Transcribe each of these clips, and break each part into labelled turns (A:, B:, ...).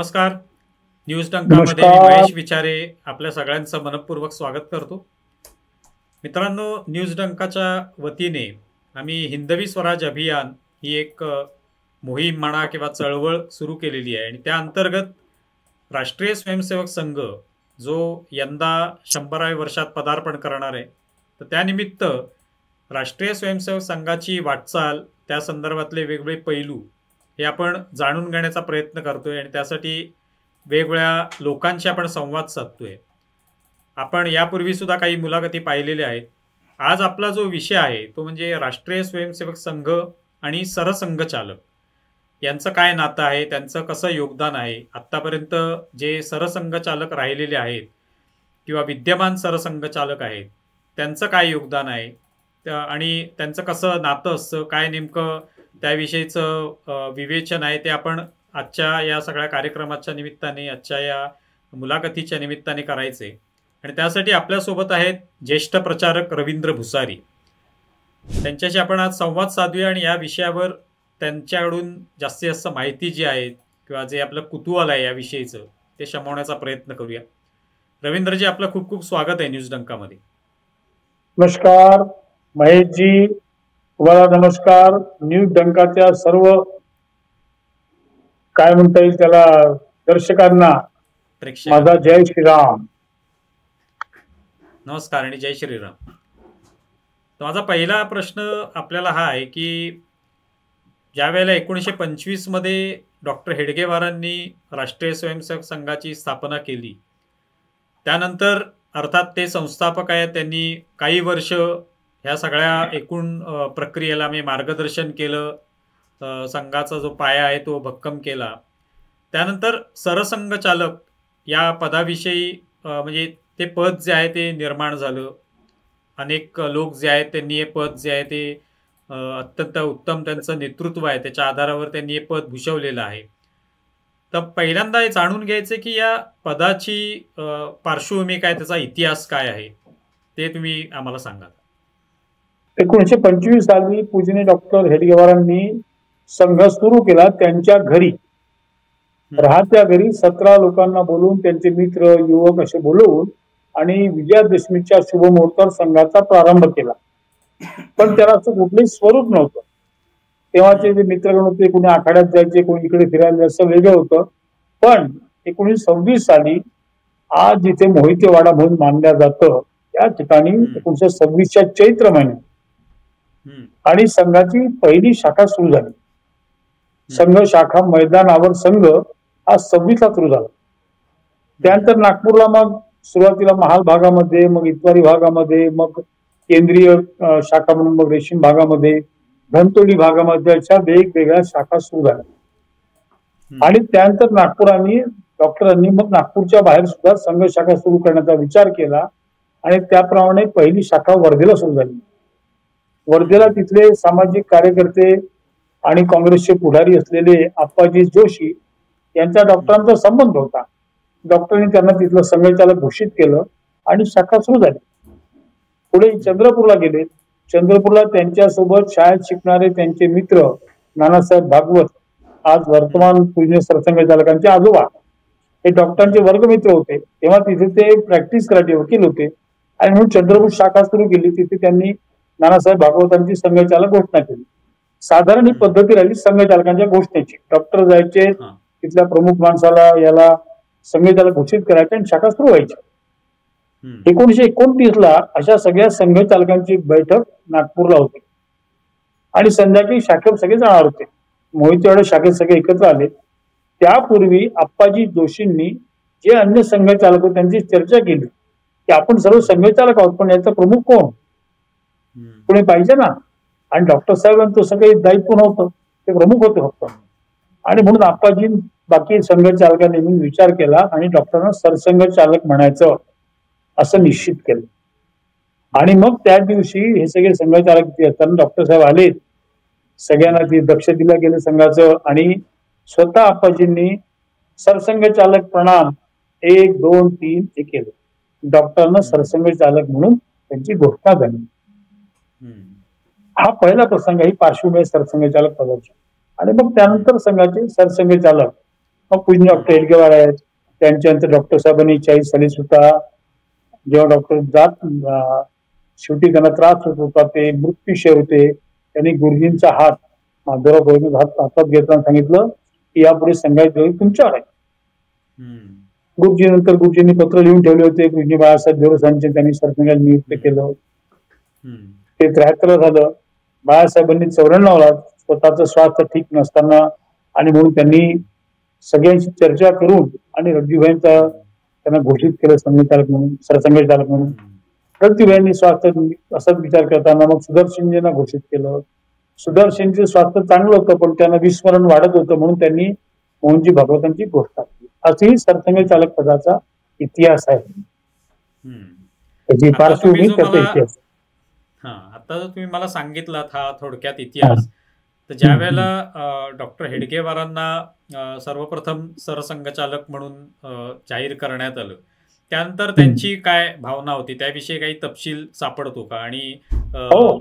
A: नमस्कार. न्यूज डंकामध्ये मी
B: नमस्कार.
A: महेश विचारे आपल्या सगळ्यांचं मनपूर्वक स्वागत करतो. मित्रांनो, न्यूज डंकाच्या वतीने आम्ही हिंदवी स्वराज अभियान ही एक मोहीम म्हणा किंवा चळवळ सुरू केलेली आहे आणि त्या अंतर्गत राष्ट्रीय स्वयंसेवक संघ जो यंदा 100व्या वर्षात पदार्पण करणार आहे, तर त्यानिमित्त राष्ट्रीय स्वयंसेवक संघाची वाटचाल, त्या संदर्भातले वेगवेगळे पैलू हे आपण जाणून घेण्याचा प्रयत्न करतोय आणि त्यासाठी वेगवेगळ्या लोकांशी आपण संवाद साधतोय. आपण यापूर्वी सुद्धा काही मुलाखती पाहिलेल्या आहेत. आज आपला जो विषय आहे तो म्हणजे राष्ट्रीय स्वयंसेवक संघ आणि सरसंघचालक यांचं काय नातं आहे, त्यांचं कसं योगदान आहे, आत्तापर्यंत जे सरसंघचालक राहिलेले आहेत किंवा विद्यमान सरसंघचालक आहेत त्यांचं काय योगदान आहे, आणि त्यांचं कसं नातं असतं, काय नेमकं त्याविषयीचं विवेचन आहे, ते आपण आजच्या या सगळ्या कार्यक्रमाच्या निमित्ताने, आजच्या या मुलाखतीच्या निमित्ताने करायचे. आणि त्यासाठी आपल्यासोबत आहेत ज्येष्ठ प्रचारक रवींद्र भुसारी. त्यांच्याशी आपण आज संवाद साधूया आणि या विषयावर त्यांच्याकडून जास्तीत जास्त माहिती जी आहे किंवा जे आपलं कुतूहल आहे याविषयीचं ते शमवण्याचा प्रयत्न करूया. रवींद्रजी, आपलं खूप खूप स्वागत आहे न्यूज डंकामध्ये.
B: नमस्कार महेशजी, तुम्हाला नमस्कार. न्यूज डंकाच्या सर्व काय म्हणता येईल त्याला दर्शकांना माझा जय श्रीराम.
A: नमस्कार आणि जय श्रीराम. तर माझा पहिला प्रश्न आपल्याला हा आहे की ज्या वेळेला 1925 मध्ये डॉक्टर हेडगेवारांनी राष्ट्रीय स्वयंसेवक संघाची स्थापना केली, त्यानंतर अर्थात ते संस्थापक आहेत, त्यांनी काही वर्ष ह्या सगळ्या एकूण प्रक्रियेला मी मार्गदर्शन केलं, संघाचा जो पाया आहे तो भक्कम केला. त्यानंतर सरसंघचालक या पदाविषयी म्हणजे ते पद जे आहे ते निर्माण झालं. अनेक लोक जे आहेत त्यांनी हे पद जे आहे ते अत्यंत उत्तम त्यांचं नेतृत्व आहे त्याच्या आधारावर त्यांनी हे पद भूषवलेलं आहे. तर पहिल्यांदा हे जाणून घ्यायचे की या पदाची पार्श्वभूमी काय, त्याचा इतिहास काय आहे, ते तुम्ही आम्हाला सांगा.
B: 1925 साली पूजनीय डॉक्टर हेडगेवारांनी संघ सुरू केला. त्यांच्या घरी राहत्या घरी 17 लोकांना बोलवून, त्यांचे मित्र युवक असे बोलवून आणि विजयादशमीच्या शुभमुहूर्तावर संघाचा प्रारंभ केला. पण त्याला असं कुठलंही स्वरूप नव्हतं. तेव्हाचे जे मित्रगण होते, कोणी आखाड्यात जायचे, कोणी इकडे फिरायला, असं वेगळं होतं. पण 1926 साली आज जिथे मोहितेवाडा म्हणून मानल्या जातं त्या ठिकाणी 1926च्या चैत्र महिन्यात आणि संघाची पहिली शाखा सुरू झाली. संघ शाखा मैदानावर संघ हा 26ला सुरू झाला. त्यानंतर नागपूरला मग सुरुवातीला महाल भागामध्ये, मग इतवारी भागामध्ये, मग केंद्रीय शाखा म्हणून मग रेशीम भागामध्ये, धनतोली भागामध्ये अशा वेगवेगळ्या शाखा सुरू झाल्या. आणि त्यानंतर नागपुरांनी डॉक्टरांनी मग नागपूरच्या बाहेर सुद्धा संघ शाखा सुरू करण्याचा विचार केला आणि त्याप्रमाणे पहिली शाखा वर्धेला सुरू झाली. वर्धेला तिथले सामाजिक कार्यकर्ते आणि काँग्रेसचे पुढारी असलेले आप्पाजी जोशी यांचा डॉक्टरांचा संबंध होता. डॉक्टरांनी त्यांना तिथलं संघचालक घोषित केलं आणि शाखा सुरू झाली. पुढे चंद्रपूरला गेले. चंद्रपूरला त्यांच्यासोबत शाळेत शिकणारे त्यांचे मित्र नानासाहेब भागवत, आज वर्तमान पूजनीय सरसंघचालकांचे आजोबा, हे डॉक्टरांचे वर्गमित्र होते. तेव्हा तिथे ते प्रॅक्टिस करायचे, वकील होते आणि म्हणून चंद्रपूर शाखा सुरू केली. तिथे त्यांनी नानासाहेब भागवतांची संघचालक घोषणा केली. साधारण ही पद्धती राहिली संघचालकांच्या घोषणेची. डॉक्टर जायचे, तिथल्या प्रमुख माणसाला याला संघचालक घोषित करायचे आणि शाखा सुरू व्हायच्या. 1929ला अशा सगळ्या संघचालकांची बैठक नागपूरला होती आणि संध्याकाळी शाखेवर सगळे जाणार होते. मोहितेवाडा शाखेत सगळे एकत्र आले. त्यापूर्वी आप्पाजी जोशींनी जे अन्य संघचालक होते त्यांची चर्चा केली की आपण सर्व संघचालक आहोत, पण याचा प्रमुख कोण, कोणी पाहिजे ना. आणि डॉक्टर साहेबांचं तसं काही दायित्व नव्हतं, ते प्रमुख होते फक्त. आणि म्हणून आप्पाजी बाकी संघचालकांनी मिळून विचार केला आणि डॉक्टरांना सरसंघचालक म्हणायचं असं निश्चित केलं. आणि मग त्या दिवशी हे सगळे संघचालक असताना डॉक्टर साहेब आले, सगळ्यांना ती दक्ष दिलं गेलं संघाचं आणि स्वतः आप्पाजींनी सरसंघचालक प्रणाम 1 2 3 हे केलं. डॉक्टरांना सरसंघचालक म्हणून त्यांची घोषणा झाली. हा पहिला प्रसंग, ही पार्श्वभूमी सरसंघचालक पदाची. आणि मग त्यानंतर संघाचे सरसंघचालक मग पूज्य डॉक्टर हेडगेवार आहेत, त्यांच्यानंतर डॉक्टर साहेबांनी 40 साली सुद्धा जेव्हा डॉक्टर शेवटी त्यांना त्रास होत होता, ते मृत्यूशय होते, त्यांनी गुरुजींचा हात माधवराव गोविंद हातात घेताना सांगितलं की यापुढे संघाची जबाबदारी तुमच्यावर आहे. गुरुजी गुरुजींनी पत्र लिहून ठेवले होते. गुरुजी बाळासाहेब देवसांचे त्यांनी सरसंघाला नियुक्त केलं. ते 73 झालं. बाळासाहेबांनी 94ला स्वतःचं स्वास्थ्य ठीक नसताना आणि म्हणून त्यांनी सगळ्यांशी चर्चा करून आणि रणजीभाईंचा त्यांना घोषित केलं संघचालक म्हणून, सरसंघचालक म्हणून. रणजीभाईंनी स्वास्थ्य असाच विचार करताना मग सुदर्शनजींना घोषित केलं. सुदर्शनचे स्वास्थ्य चांगलं होतं पण त्यांना विस्मरण वाढत होतं म्हणून त्यांनी मोहनजी भागवतांची घोषणा केली. असेही सरसंघचालक पदाचा इतिहास आहे. त्याची पार्श्वभूमी त्याचा इतिहास.
A: आता जो तुम्ही मला सांगितलात हा थोडक्यात इतिहास, तर ज्या वेळेला डॉक्टर हेडगेवारांना सर्वप्रथम सरसंघचालक म्हणून जाहीर करण्यात आलं, त्यानंतर त्यांची काय भावना होती त्याविषयी काही तपशील सापडतो का? आणि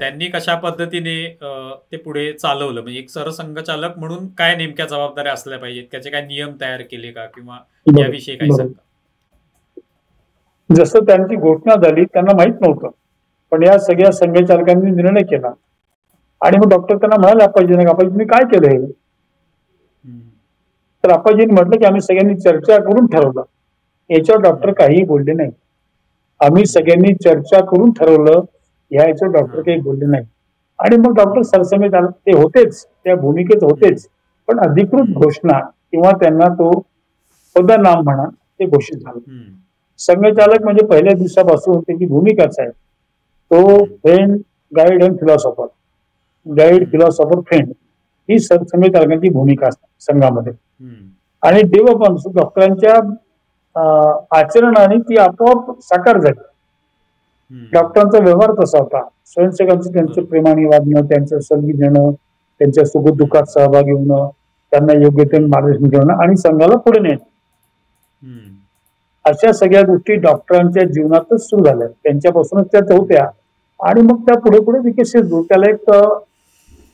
A: त्यांनी कशा पद्धतीने ते पुढे चालवलं, म्हणजे एक सरसंघचालक म्हणून काय नेमक्या जबाबदाऱ्या असल्या पाहिजेत, त्याचे काय नियम तयार केले का, किंवा याविषयी काही सांगा.
B: जसं त्यांची घोषणा झाली त्यांना माहित नव्हतं, पण या सगळ्या संघचालकांनी निर्णय केला आणि मग डॉक्टर त्यांना म्हणाले, अप्पाजी तुम्ही काय केलं हे? तर अप्पाजींनी म्हटलं की आम्ही सगळ्यांनी चर्चा करून ठरवलं. याच्यावर डॉक्टर काही बोलले नाही. आम्ही सगळ्यांनी चर्चा करून ठरवलं, याच्यावर डॉक्टर काही बोलले नाही. आणि मग डॉक्टर सरसंघचालक ते होतेच, त्या भूमिकेत होतेच, पण अधिकृत घोषणा किंवा त्यांना तो पदनाम म्हणा ते घोषित झालं. संघचालक म्हणजे पहिल्या दिवसापासून त्याची भूमिकाच आहे, तो friend guide and philosopher, guide philosopher friend ही सरसंघचालकांची भूमिका असते संघामध्ये. आणि देवपण डॉक्टरांच्या आचरणाने ती आपोआप साकार झाली. डॉक्टरांचा व्यवहार तसा होता. स्वयंसेवकांचं त्यांचं प्रेमाने वागणं, त्यांचं संधी देणं, त्यांच्या सुखदुःखात सहभागी होणं, त्यांना योग्य ते मार्गदर्शन करणं आणि संघाला पुढे नेणं, अशा सगळ्या गोष्टी डॉक्टरांच्या जीवनातच सुरू झाल्या. त्यांच्यापासूनच त्या होत्या आणि मग त्या पुढे पुढे विकसित होत. त्याला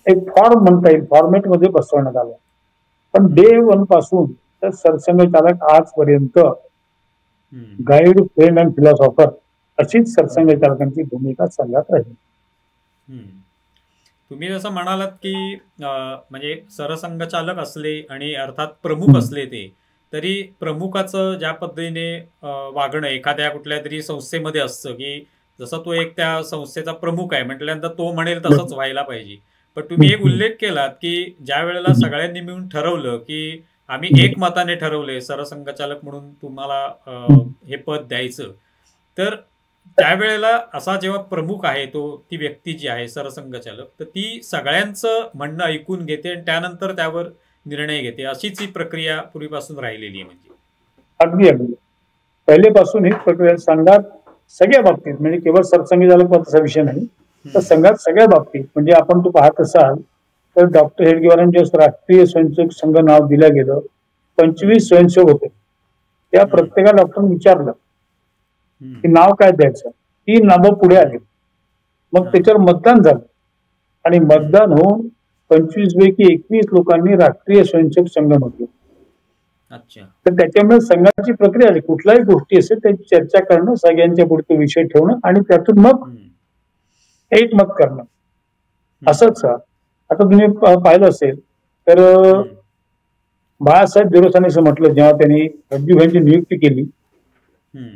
B: एक फॉर्म म्हणता येईल, फॉर्मेट मध्ये बसवण्यात आलं. पण डे 1 पासून तर सरसंघचालक आजपर्यंत गाईड, फ्रेंड अँड फिलॉसॉफर अशीच सरसंघचालकांची भूमिका संघात राहील.
A: तुम्ही जसं म्हणालात की म्हणजे सरसंघचालक असले आणि अर्थात प्रमुख असले ते, तरी प्रमुखाचं ज्या पद्धतीने वागणं एखाद्या कुठल्या तरी संस्थेमध्ये असतं की जसं तो एक त्या संस्थेचा प्रमुख आहे म्हटल्यानंतर तो म्हणेल तसंच व्हायला पाहिजे. पण तुम्ही एक उल्लेख केलात की ज्या वेळेला सगळ्यांनी मिळून ठरवलं की आम्ही एकमताने ठरवले सरसंघचालक म्हणून तुम्हाला हे पद द्यायचं, तर त्यावेळेला असा जेव्हा प्रमुख आहे तो, ती व्यक्ती जी आहे सरसंघचालक, तर ती सगळ्यांचं म्हणणं ऐकून घेते आणि त्यानंतर त्यावर निर्णय घेते. अशीच ही प्रक्रिया पूर्वीपासून राहिलेली आहे. म्हणजे
B: अगदी अगदी पहिलेपासून ही प्रक्रिया संघात सगळ्या बाबतीत, म्हणजे केवळ सरसंघचालक पदाचा विषय नाही तर संघात सगळ्या बाबतीत. म्हणजे आपण तो पाहत असाल तर डॉक्टर हेडगेवारांच्या राष्ट्रीय स्वयंसेवक संघ नाव दिलं गेलं. 25 स्वयंसेवक होते. त्या प्रत्येका डॉक्टरने विचारलं की नाव काय द्यायचं. 3 नावं पुढे आली. मग त्याच्यावर मतदान झालं आणि मतदान होऊन 25 पैकी 21 लोकांनी राष्ट्रीय स्वयंसेवक संघ म्हटलं. तर त्याच्यामुळे संघाची प्रक्रिया आहे, कुठल्याही गोष्टी असेल त्याची चर्चा करणं, सगळ्यांच्या पुढे विषय ठेवणं आणि त्यातून मग एकमत करणं, असंच. आता तुम्ही पाहिलं असेल तर बाळासाहेब देवसाने असं म्हटलं, जेव्हा त्यांनी रणजीभाईंची नियुक्ती केली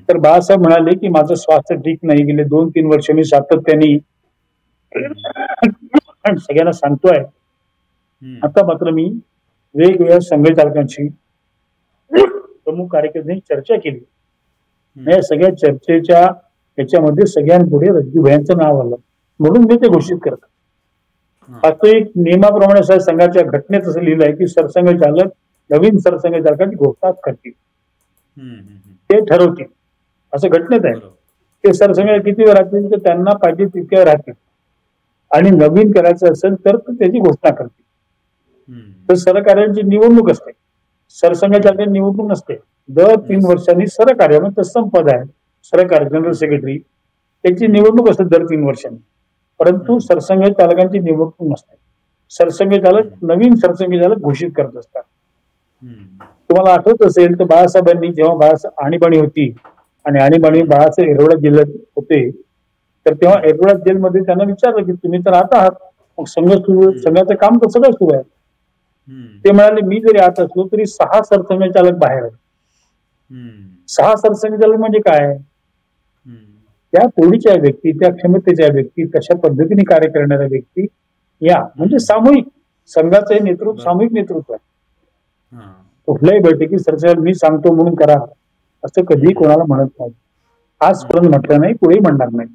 B: तर बाळासाहेब म्हणाले की माझं स्वास्थ्य ठीक नाही, गेले 2-3 वर्ष मी सातत्याने सगळ्यांना सांगतोय. आता मात्र मी वेगवेगळ्या संघचालकांशी, प्रमुख कार्यकर्त्यांनी चर्चा केली. या सगळ्या चर्चेच्या याच्यामध्ये सगळ्यांपुढे रणजीभाईंचं नाव आलं म्हणून मी ते घोषित करतो. वास्तविक नियमाप्रमाणे संघाच्या घटनेत असं लिहिलं आहे की सरसंघचालक नवीन सरसंघचालकांची घोषणा करतील, ते ठरवतील, असं घटनेत आहे. ते सरसंघ किती वेळ राहतील तर त्यांना पाहिजे तितक्या वेळ राहतील आणि नवीन करायचं असेल तर त्याची घोषणा करतील. तर सरकार्यांची निवडणूक असते, सरसंघचालकांची निवडणूक नसते. दर 3 वर्षांनी सरकार्य म्हणजे तत्सम पद आहे सरकार जनरल सेक्रेटरी, त्याची निवडणूक असते दर 3 वर्षांनी. परंतु सरसंघचालकांची निवडणूक नसते. सरसंघचालक नवीन सरसंघचालक घोषित करत असतात. तुम्हाला आठवत असेल तर बाळासाहेबांनी जेव्हा आणीबाणी होती आणि आणीबाणी बाळासाहेब येरवडा जिल्ह्यात होते, तर तेव्हा येरवडा जेलमध्ये त्यांना विचारलं की तुम्ही तर आता आहात, मग संघाचं काम तर सगळं सुरू आहे. ते म्हणाले मी जरी आत असलो तरी 6 सरसंघचालक बाहेर आहेत. 6 सरसंघचालक म्हणजे काय? त्या तोडीच्या व्यक्ती, त्या क्षमतेच्या व्यक्ती, तशा पद्धतीने कार्य करणाऱ्या व्यक्ती, या म्हणजे सामूहिक संघाचं हे नेतृत्व सामूहिक नेतृत्व आहे. कुठल्याही बैठकीत सरसंघ मी सांगतो म्हणून करा असं कधीही कोणाला म्हणत नाही, आजपर्यंत म्हटलं नाही, पुढेही म्हणणार नाही.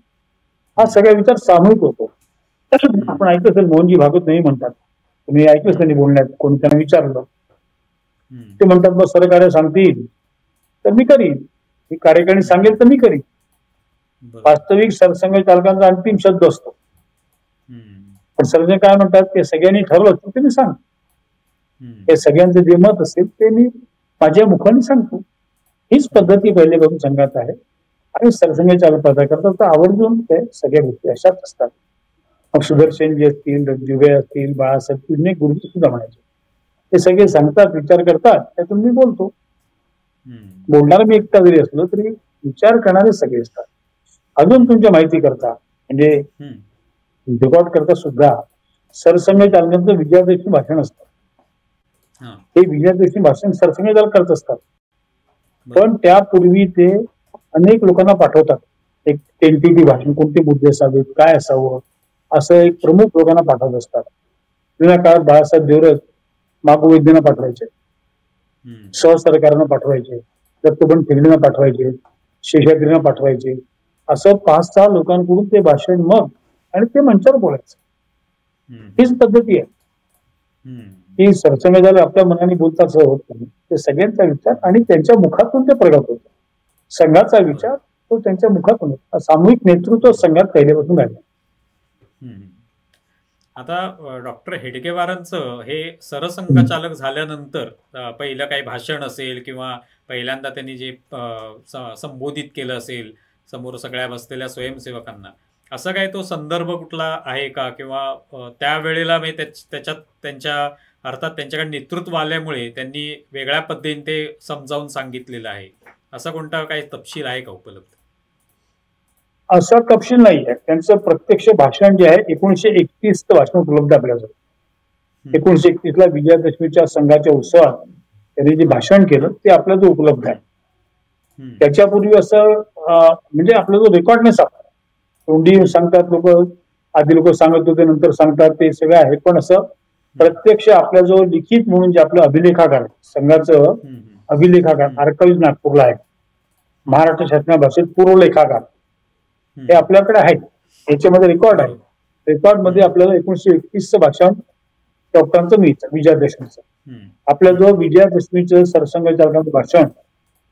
B: हा सगळा विचार सामूहिक होतो. आपण ऐकलं असेल मोहनजी भागवत नाही म्हणतात, तुम्ही ऐकलंच त्यांनी बोलण्यात, कोणी त्यांना विचारलं ते म्हणतात बस सरकार्य सांगतील तर मी करीन, ही कार्यकारिणी सांगेल तर मी करीन. वास्तविक सरसंघ चालकांचा अंतिम शब्द असतो. पण सरसंघ काय म्हणतात ते सगळ्यांनी ठरवलं तर ते मी सांग, हे सगळ्यांचं जे मत असेल ते मी माझ्या मुखाने सांगतो. हीच पद्धती पहिल्यापासून संघात आहे आणि सरसंघ चालक पदाकरता तर आवर्जून ते सगळ्या गोष्टी अशाच असतात. मग सुदर्शनजी असतील, जुबे असतील, बाळासाहेब तुझे गुरुजी सुद्धा म्हणायचे, ते सगळे सांगतात, विचार करतात, त्यातून मी बोलतो. बोलणारा मी एकटा जरी असलो तरी विचार करणारे सगळे असतात. अजून तुमच्या माहिती करता म्हणजे रेकॉर्ड करता सुद्धा सरसंघ चालकांचं विजयादशमी भाषण असतं. हे विजयादशमी भाषण सरसंघ चालक करत असतात, पण त्यापूर्वी ते अनेक लोकांना पाठवतात. एक टेंटिव्ह भाषण, कोणते मुद्दे असावेत, काय असावं, असं एक प्रमुख लोकांना पाठवत असतात. जुन्या काळात बाळासाहेब देवरत मागोवैद्यांना पाठवायचे, सहसरकारांना पाठवायचे, दत्तोबन ठेंगडींना पाठवायचे, शेषाद्रींना पाठवायचे. असं 5-6 लोकांकडून ते भाषण मग आणि ते मंचावर बोलायचं. हीच पद्धती आहे की सरसंघाला आपल्या मनाने बोलताच होत नाही, ते सगळ्यांचा विचार आणि त्यांच्या मुखातून ते प्रगट होतं. संघाचा विचार तो त्यांच्या मुखातून होता. सामूहिक नेतृत्व संघात पहिल्यापासून राहिलं.
A: आता डॉक्टर हेडगेवारांचं हे सरसंघचालक झाल्यानंतर पहिलं काही भाषण असेल किंवा पहिल्यांदा त्यांनी जे संबोधित केलं असेल समोर सगळ्या बसलेल्या स्वयंसेवकांना, असा काही तो संदर्भ कुठला आहे का? किंवा त्यावेळेला मी त्याच्यात त्यांच्या अर्थात त्यांच्याकडे नेतृत्व आल्यामुळे त्यांनी वेगळ्या पद्धतीने ते समजावून सांगितलेलं आहे, असा कोणता काही तपशील आहे का उपलब्ध?
B: असा तपशील नाही आहे. त्यांचं प्रत्यक्ष भाषण जे आहे 1931 भाषण उपलब्ध आपल्याजवळ. 1931 विजयादशमीच्या संघाच्या उत्सवात त्यांनी जे भाषण केलं ते आपल्याजवळ उपलब्ध आहे. त्याच्यापूर्वी असं म्हणजे आपल्याजवळ रेकॉर्ड नाही सापडला. तोंडी सांगतात लोक, आधी लोक सांगत होते नंतर सांगतात, ते सगळं आहे. पण असं प्रत्यक्ष आपल्याजवळ लिखित म्हणून जे आपलं अभिलेखागार, संघाचं अभिलेखागार आर्काइव्ह नागपूरला आहे, महाराष्ट्र शासना भाषेत पूर्व लेखागार, हे आपल्याकडे आहेत. याच्यामध्ये रेकॉर्ड आहे. रेकॉर्ड मध्ये आपल्याला 1931चं भाषण डॉक्टरांचं मिळतं विजयादशमीचं. आपल्याजवळ विजयादशमीचं सरसंघ चालकांचं भाषण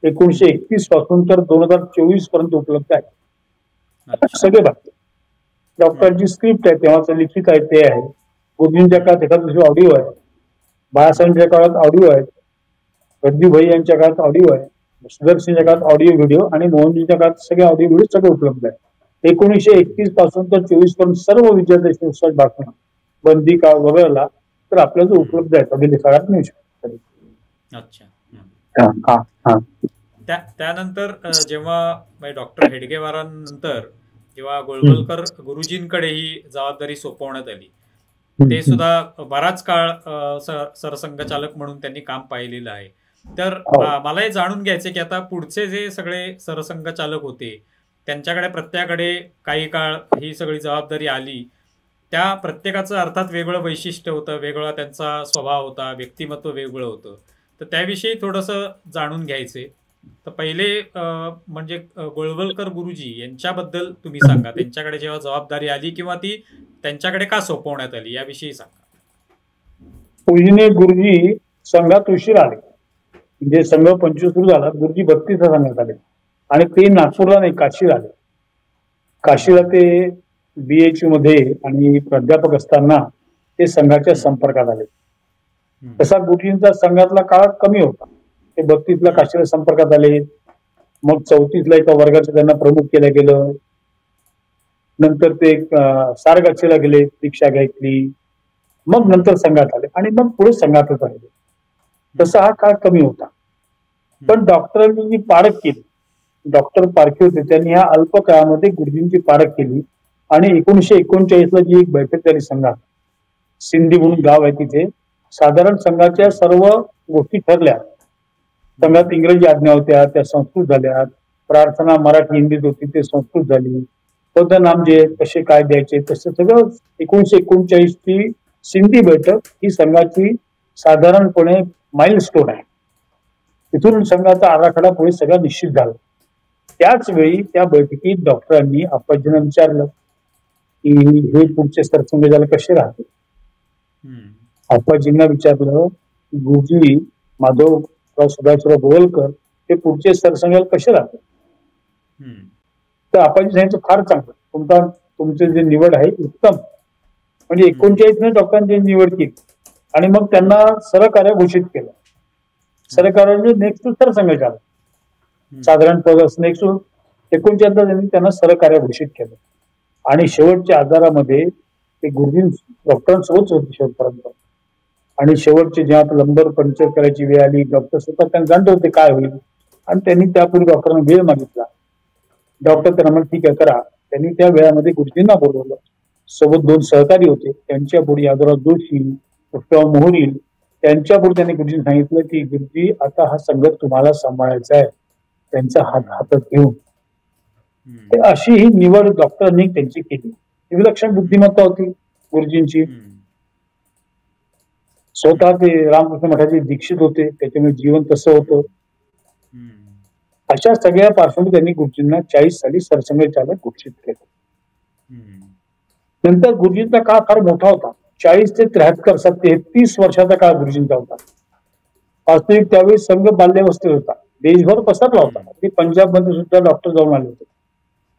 B: 1931 पासून तर 2024 पर्यंत उपलब्ध आहे. सगळे भाषण डॉक्टरची स्क्रिप्ट आहे, तेव्हाचं लिखित आहे ते आहे. गुरुजींच्या काळात एखाद्या ऑडिओ आहे, बाळासाहेबांच्या काळात ऑडिओ आहे, रज्जूभाई यांच्या काळात ऑडिओ आहे, सुदर्शनच्या काळात ऑडिओ व्हिडिओ आणि मोहनजीच्या काळात सगळे ऑडिओ व्हिडिओ सगळे उपलब्ध आहे. 1931 पासून तर 24 पर्यंत सर्व विजयादशमी उत्सव भाषण बंदी काळ वगैरेला तर आपल्याला जो उपलब्ध आहे अभिलेखागारात मिळू शकतो.
A: अच्छा. त्यानंतर जेव्हा डॉक्टर हेडगेवारांनंतर जेव्हा गोळवलकर गुरुजींकडे ही जबाबदारी सोपवण्यात आली, ते सुद्धा बराच काळ सरसंघचालक म्हणून त्यांनी काम पाहिलेलं आहे. तर मला हे जाणून घ्यायचं की आता पुढचे जे सगळे सरसंघचालक होते त्यांच्याकडे प्रत्येकाकडे काही काळ ही सगळी जबाबदारी आली, त्या प्रत्येकाचं अर्थात वेगळं वैशिष्ट्य होतं, वेगळा त्यांचा स्वभाव होता, व्यक्तिमत्व वेगळं होतं. तर त्याविषयी थोडंसं जाणून घ्यायचंय. तर पहिले म्हणजे गोळवलकर गुरुजी यांच्याबद्दल तुम्ही सांगा, त्यांच्याकडे जेव्हा जबाबदारी आली किंवा ती त्यांच्याकडे का सोपवण्यात आली याविषयी सांगा.
B: पूजनीय गुरुजी संघात उशीर आले, म्हणजे संघ 25 सुरू झाला, गुरुजी 32 संघात आले आणि ते नागपूरला नाही काशीला आले. काशीला ते BHU मध्ये आणि प्राध्यापक असताना ते संघाच्या संपर्कात आले. तसा गुरुजींचा संघातला काळ कमी होता. ते 32ला काशीला संपर्कात आले, मग 34ला एका वर्गाचं त्यांना प्रमुख केलं गेलं, नंतर ते सारगाछीला गेले, दीक्षा घेतली, मग नंतर संघात आले आणि मग पुढे संघातच राहिले. तसा हा काळ कमी होता. पण डॉक्टरांनी जी पारख केली, डॉक्टर पारखे होते, त्यांनी ह्या अल्प काळामध्ये गुरुजींची पारख केली आणि 1939ला जी एक बैठक झाली संघात, सिंधी म्हणून गाव आहे तिथे, साधारण संघाच्या सर्व गोष्टी ठरल्या. संघात इंग्रजी आज्ञा होत्या, त्या संस्कृत झाल्या, प्रार्थना मराठी हिंदीत होती, ते संस्कृत झाली, पदनामजे कसे काय द्यायचे तसं सगळं. 1939 ची सिंधी बैठक ही संघाची साधारणपणे माइलस्टोन आहे. तिथून संघाचा आराखडा पुढे सगळा निश्चित झाला. त्याच वेळी त्या बैठकीत डॉक्टरांनी आप्पाजींना विचारलं की हे पुढचे सरसंघचालक कसे राहते. आप्पाजींना विचारलं की गुरुजी माधवराव सदाशिवराव गोवलकर हे पुढचे सरसंघचालक कसे राहते. तर आप्पाजी सांगितलं फार चांगलं, तुमचे जे निवड आहे उत्तम. म्हणजे 39ने डॉक्टरांची निवड केली आणि मग त्यांना सरकार्य घोषित केलं. सरकार्याने नेक्स्ट सरसंघचालक साधारण पद नेक्स्ट 39 त्यांनी त्यांना सरकार्य घोषित केलं. आणि शेवटच्या आजारामध्ये ते गुरुजी डॉक्टरांसोबत होते शेवटपर्यंत. आणि शेवटचे जेव्हा लंबर पंक्चर करायची वेळ आली, डॉक्टर स्वतः त्यांना जाणत होते काय होईल आणि त्यांनी त्यापूर्वी डॉक्टरांना वेळ मागितला. डॉक्टर त्यांना म्हणले ठीक आहे करा. त्यांनी त्या वेळामध्ये गुरुजींना बोलवलं. सोबत 2 सहकारी होते, त्यांच्या पुढे यादवराव जोशी, डॉक्टर मोहरील, त्यांच्या पुढे त्यांनी गुरुजींना सांगितलं की गुरुजी आता हा संघ तुम्हाला सांभाळायचा आहे, त्यांचा हात हातात घेऊन. अशी ही निवड डॉक्टरांनी त्यांची केली. विलक्षण बुद्धिमत्ता होती गुरुजींची. स्वतः ते रामकृष्ण मठाचे दीक्षित होते, त्याच्यामुळे जीवन तसं होतं. अशा सगळ्या पार्श्वभूमीवर त्यांनी गुरुजींना 40 साली सरसंघचालक घोषित केलं. नंतर गुरुजींचा काळ फार मोठा होता. 40 ते 73 33 वर्षाचा काळ गुरुजींचा होता. वास्तविक त्यावेळी संघ बाल्यावस्थेत होता, देशभर पसरला होता. ते पंजाब मध्ये सुद्धा डॉक्टर जाऊन आले होते.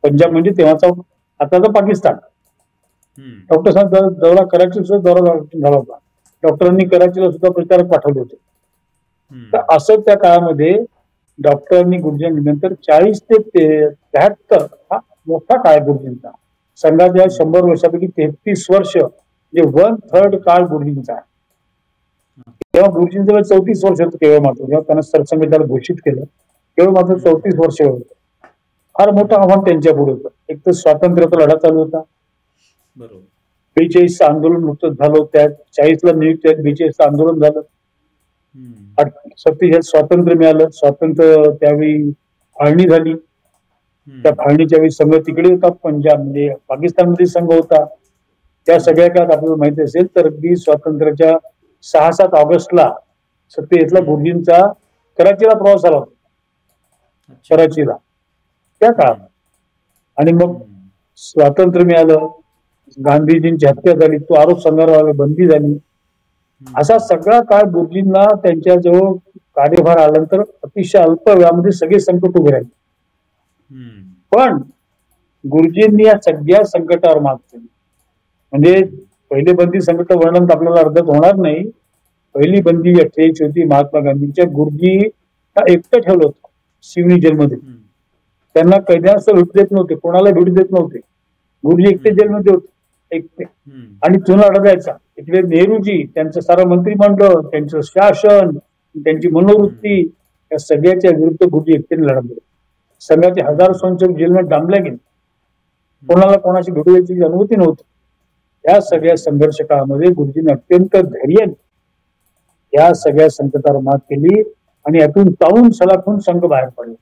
B: पंजाब म्हणजे तेव्हाचा आताचा पाकिस्तान. डॉक्टर दौरा कराची सुद्धा दौरा झाला होता. डॉक्टरांनी कराचीला सुद्धा प्रचारक पाठवले होते. तर असं त्या काळामध्ये डॉक्टरांनी गुरुजींनंतर 40 ते 73 हा मोठा काळ गुरुजींचा. संघाच्या 100 वर्षापैकी 33 वर्ष म्हणजे 1/3 काळ गुरुजींचा आहे. तेव्हा गुरुजींचं 34 वर्ष होतं केवळ मात्र, जेव्हा त्यांना सरसंघचालक घोषित केलं केवळ मात्र 34 वर्ष होतं. फार मोठं आव्हान त्यांच्या पुढे होतं. एक तर स्वातंत्र्याचा लढा चालू होता. 42 आंदोलन नुकतंच झालं, त्यात 40ला नियुक्त 42 आंदोलन झालं. 47 स्वातंत्र्य मिळालं. स्वातंत्र्य त्यावेळी फाळणी झाली. त्या फाळणीच्या वेळी संघ तिकडे होता, पंजाब म्हणजे पाकिस्तानमध्ये संघ होता. त्या सगळ्या काळात आपल्याला माहिती असेल तर अगदी स्वातंत्र्याच्या 6-7 ऑगस्टला 47ला गुरुजींचा कराचीला प्रवास झाला होता. कराचीला त्या काळात. आणि मग स्वातंत्र्य मिळालं, गांधीजींची हत्या झाली, तो आरोप संघावर बंदी झाली. असा सगळा काळ गुरुजींना त्यांच्या जवळ कार्यभार आल्यानंतर अतिशय अल्प वेळामध्ये सगळे संकट उभे राहिले. पण गुरुजींनी या सगळ्या संकटावर मात केली. म्हणजे पहिले बंदी संकट वर्णन आपल्याला अर्ध्यात होणार नाही. पहिली बंदी 48 होती महात्मा गांधींच्या. गुरुजी एकटं ठेवलं होतं शिवनी जेलमध्ये. त्यांना कैद्यांना भेट देत नव्हते, कोणाला भेट देत नव्हते. गुरुजी एकटे जेलमध्ये होते, एकटे. आणि चुना अडगायचा. इकडे नेहरूजी, त्यांचं सारं मंत्रिमंडळ, त्यांचं शासन, त्यांची मनोवृत्ती, या सगळ्याच्या विरुद्ध गुरुजी एकट्याने लढले. संघाचे हजारो संचक जेलमध्ये डांबल्या गेले. कोणाला कोणाची भेट द्यायची अनुभूती नव्हती. या सगळ्या संघर्ष काळामध्ये गुरुजींनी अत्यंत धैर्याने या सगळ्या संकटावर मात केली आणि यातून तावून सलाखून संघ बाहेर पडला.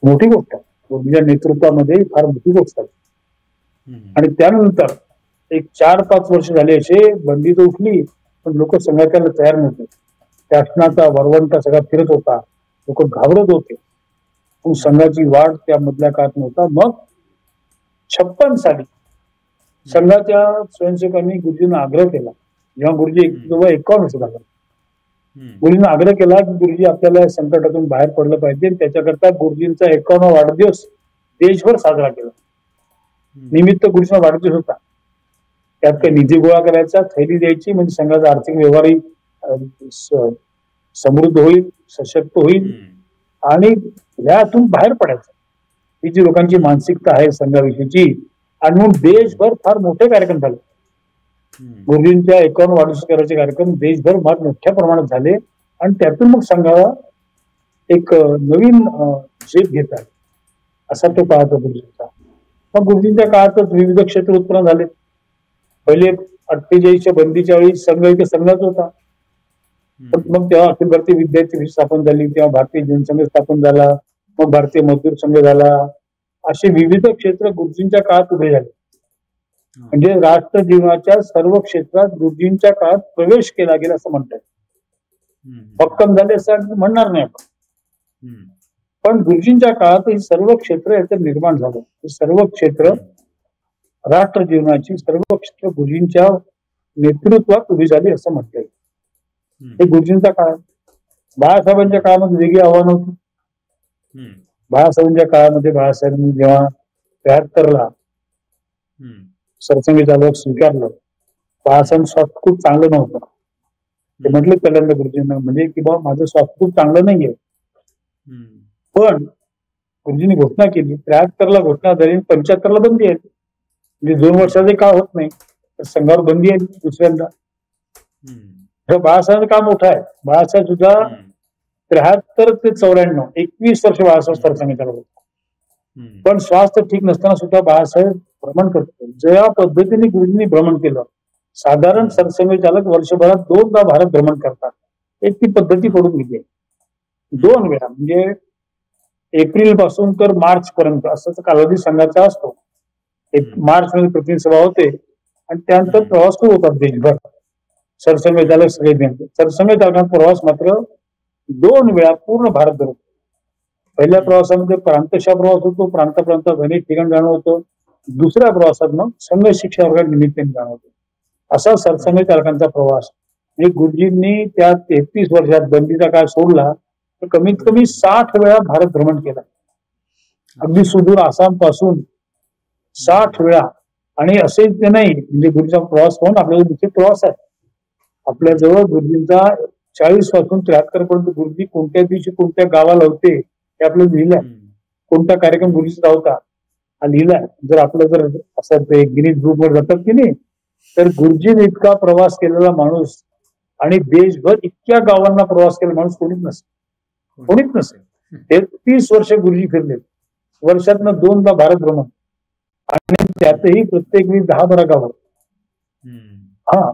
B: मोठी गोष्ट आहे. गुरुजींच्या नेतृत्वामध्ये फार मोठी गोष्ट आहे. आणि त्यानंतर एक 4-5 वर्ष झाले असे, बंदी तर उठली पण लोक संघाच्याला तयार नव्हते. शासनाचा वरवंटा सगळा फिरत होता, लोक घाबरत होते. पण संघाची वाढ त्या मधल्या काळात नव्हता. मग 56 साली संघाच्या स्वयंसेवकांनी गुरुजींना आग्रह केला, जेव्हा गुरुजी 51 वर्ष झाला, गुरुजींना आग्रह केला की गुरुजी आपल्याला या संकटातून बाहेर पडलं पाहिजे. त्याच्याकरता गुरुजींचा 51वा वाढदिवस देशभर साजरा केला. निमित्त गुरुजींचा वाढदिवस होता. त्यात काही निधी गोळा करायचा, थैली द्यायची, म्हणजे संघाचा आर्थिक व्यवहारही समृद्ध होईल, सशक्त होईल आणि यातून बाहेर पडायचं. ही जी लोकांची मानसिकता आहे संघाविषयीची. आणि म्हणून देशभर फार मोठे कार्यक्रम झाले. गुरुजींच्या 51 वाढदिवस करायचे कार्यक्रम देशभर फार मोठ्या प्रमाणात झाले. आणि त्यातून मग संघाला एक नवीन शेप घेतात, असा तो काळ होता गुरुजींचा. मग गुरुजींच्या काळातच विविध क्षेत्र उत्पन्न झाले. पहिले 48च्या बंदीच्या वेळी संघ इथे संघच होता, पण मग तेव्हा अखिल भारतीय विद्यार्थी स्थापन झाली, तेव्हा भारतीय जनसंघ स्थापन झाला, मग भारतीय मजदूर संघ झाला. असे विविध क्षेत्र गुरुजींच्या काळात उभे झाले. म्हणजे राष्ट्र जीवनाच्या सर्व क्षेत्रात गुरुजींच्या काळात प्रवेश केला गेला असं म्हणतात. भक्कम झाले असं म्हणणार नाही आपण, पण गुरुजींच्या काळात ही सर्व क्षेत्र याचं निर्माण झालं. हे सर्व क्षेत्र, राष्ट्र जीवनाची सर्व क्षेत्र गुरुजींच्या नेतृत्वात उभी झाली असं म्हणता येईल. हे गुरुजींचा काळ. बाळासाहेबांच्या काळामध्ये वेगळी आव्हानं होती. बाळासाहेबांच्या काळामध्ये बाळासाहेबांनी जेव्हा 73ला सरसंघ चालक स्वीकारलं, बाळासाहेब स्वास्थ्य खूप चांगलं नव्हतं. ते म्हटले पहिल्यांदा गुरुजींना, म्हणजे की बाबा माझं स्वास्थ्य खूप चांगलं नाहीये. पण गुरुजींनी घोषणा केली, 73ला घोषणा झाली, 75ला बंदी आहे. म्हणजे 2 वर्षाचे काळ होत नाही तर संघावर बंदी आहे दुसऱ्यांदा. बाळासाहेबांचं काम मोठं आहे. बाळासाहेब सुद्धा 73 ते 94 21 वर्ष बाळासाहेब सरसंघ चालक होते. पण स्वास्थ्य ठीक नसताना सुद्धा बाळासाहेब भ्रमण करतो. ज्या पद्धतीने गुरुजींनी भ्रमण केलं, साधारण सरसंघ चालक वर्षभरात 2दा भारत भ्रमण करतात, एक ती पद्धती पडून गेली. 2 वेळा, म्हणजे एप्रिल पासून तर मार्च पर्यंत असाच कालावधी संघाचा असतो. मार्च मध्ये प्रतिनिधी सभा होते आणि त्यानंतर प्रवास सुरू होतात देशभर. सरसंघ चालक सगळे सरसंघ चालकांचा प्रवास मात्र 2 वेळा पूर्ण भारत भर. पहिल्या प्रवासामध्ये प्रांतशा प्रवास होतो, प्रांताप्रांतात अनेक ठिकाणी जाणं होतं. दुसऱ्या प्रवासात मग संघ शिक्षा वर्गात निमित्ताने जाणं होतं. असा सरसंघ चालकांचा प्रवास. म्हणजे गुरुजींनी त्या 33 वर्षात बंदीचा काळ सोडला तर कमीत कमी 60 वेळा भारत भ्रमण केला. अगदी सुदूर आसाम पासून 60 वेळा. आणि असे ते नाही, म्हणजे गुरुजींचा प्रवास होऊन आपल्याला निश्चित प्रवास आहे. आपल्याजवळ गुरुजींचा 40 पासून 73 पर्यंत गुरुजी कोणत्या दिवशी कोणत्या गावाला होते हे आपल्याला लिहिलंय. कोणता कार्यक्रम गुरुजीचा होता हा लिहिलाय. जर आपलं जर असं ते गिनीज बुक वर जातात की नाही, तर गुरुजीने इतका प्रवास केलेला माणूस आणि देशभर इतक्या गावांना प्रवास केलेला माणूस कोणीच नसेल. 33 वर्ष गुरुजी फिरले, वर्षातनं 2दा भारत भ्रमण, आणि त्यातही प्रत्येक वेळी 10-12 गावं.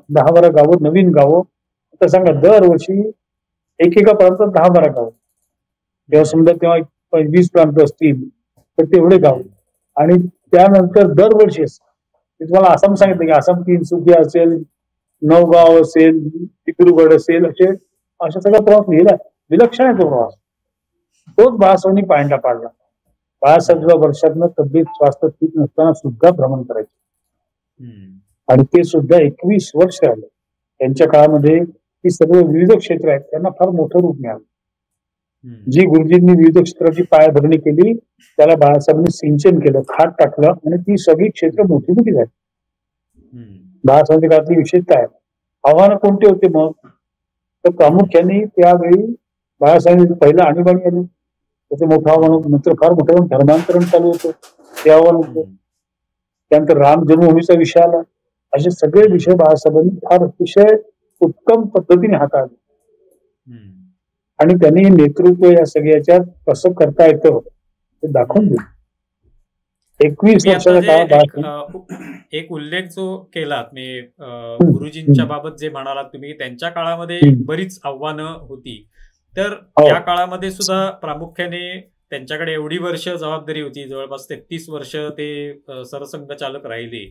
B: 10-12 गावं, नवीन गावं. आता सांगा, दरवर्षी एकेका प्रांतात 10-12 गावं. तेव्हा समजा तेव्हा 20 प्रांत असतील तर तेवढे गाव. आणि त्यानंतर दरवर्षी तुम्हाला आसाम सांगितलं की आसाम तिनसुकिया असेल, नवगाव असेल, दिब्रुगड असेल, अशा सगळा प्रवास लिहिला. विलक्षण आहे तो प्रवास. तोच बाळासाहेबांनी पायंडा पाडला. बाळासाहेब वर्षातनं तब्येत स्वास्थ्य ठीक नसताना सुद्धा भ्रमण करायचे, आणि ते सुद्धा 21 वर्ष राहिले. त्यांच्या काळामध्ये ही सर्व विविध क्षेत्र आहेत, त्यांना फार मोठं रूप मिळालं. जी गुरुजींनी विविध क्षेत्राची पायाभरणी केली त्याला बाळासाहेबांनी सिंचन केलं, खात टाकलं, आणि ती सगळी क्षेत्र मोठी मोठी झाली. बाळासाहेबांच्या काळातली विशेषता आहे. आव्हानं कोणते होते मग? तर प्रामुख्याने त्यावेळी बाळासाहेबांनी पहिलं आणीबाणी आली, त्याचं मोठं आव्हान होतं. नंतर फार मोठं धर्मांतरण चालू होतं, ते आव्हान होतं. त्यानंतर राम जन्मभूमीचा विषय आला. असे सगळे विषय बाळासाहेबांनी फार अतिशय उत्तम पद्धतीने हाताळले, आणि त्यांनी नेतृत्व या सगळ्याच्यात कसं करता येतं ते दाखवून दिलं. 21 वर्षाचा काळ.
A: एक उल्लेख जो केलात मी गुरुजींच्या बाबत जे म्हणालात तुम्ही, त्यांच्या काळामध्ये बरीच आव्हानं होती. तर या काळामध्ये सुद्धा प्रामुख्याने त्यांच्याकडे एवढी वर्ष जबाबदारी होती, जवळपास 33 वर्ष ते सरसंघ चालक राहिले.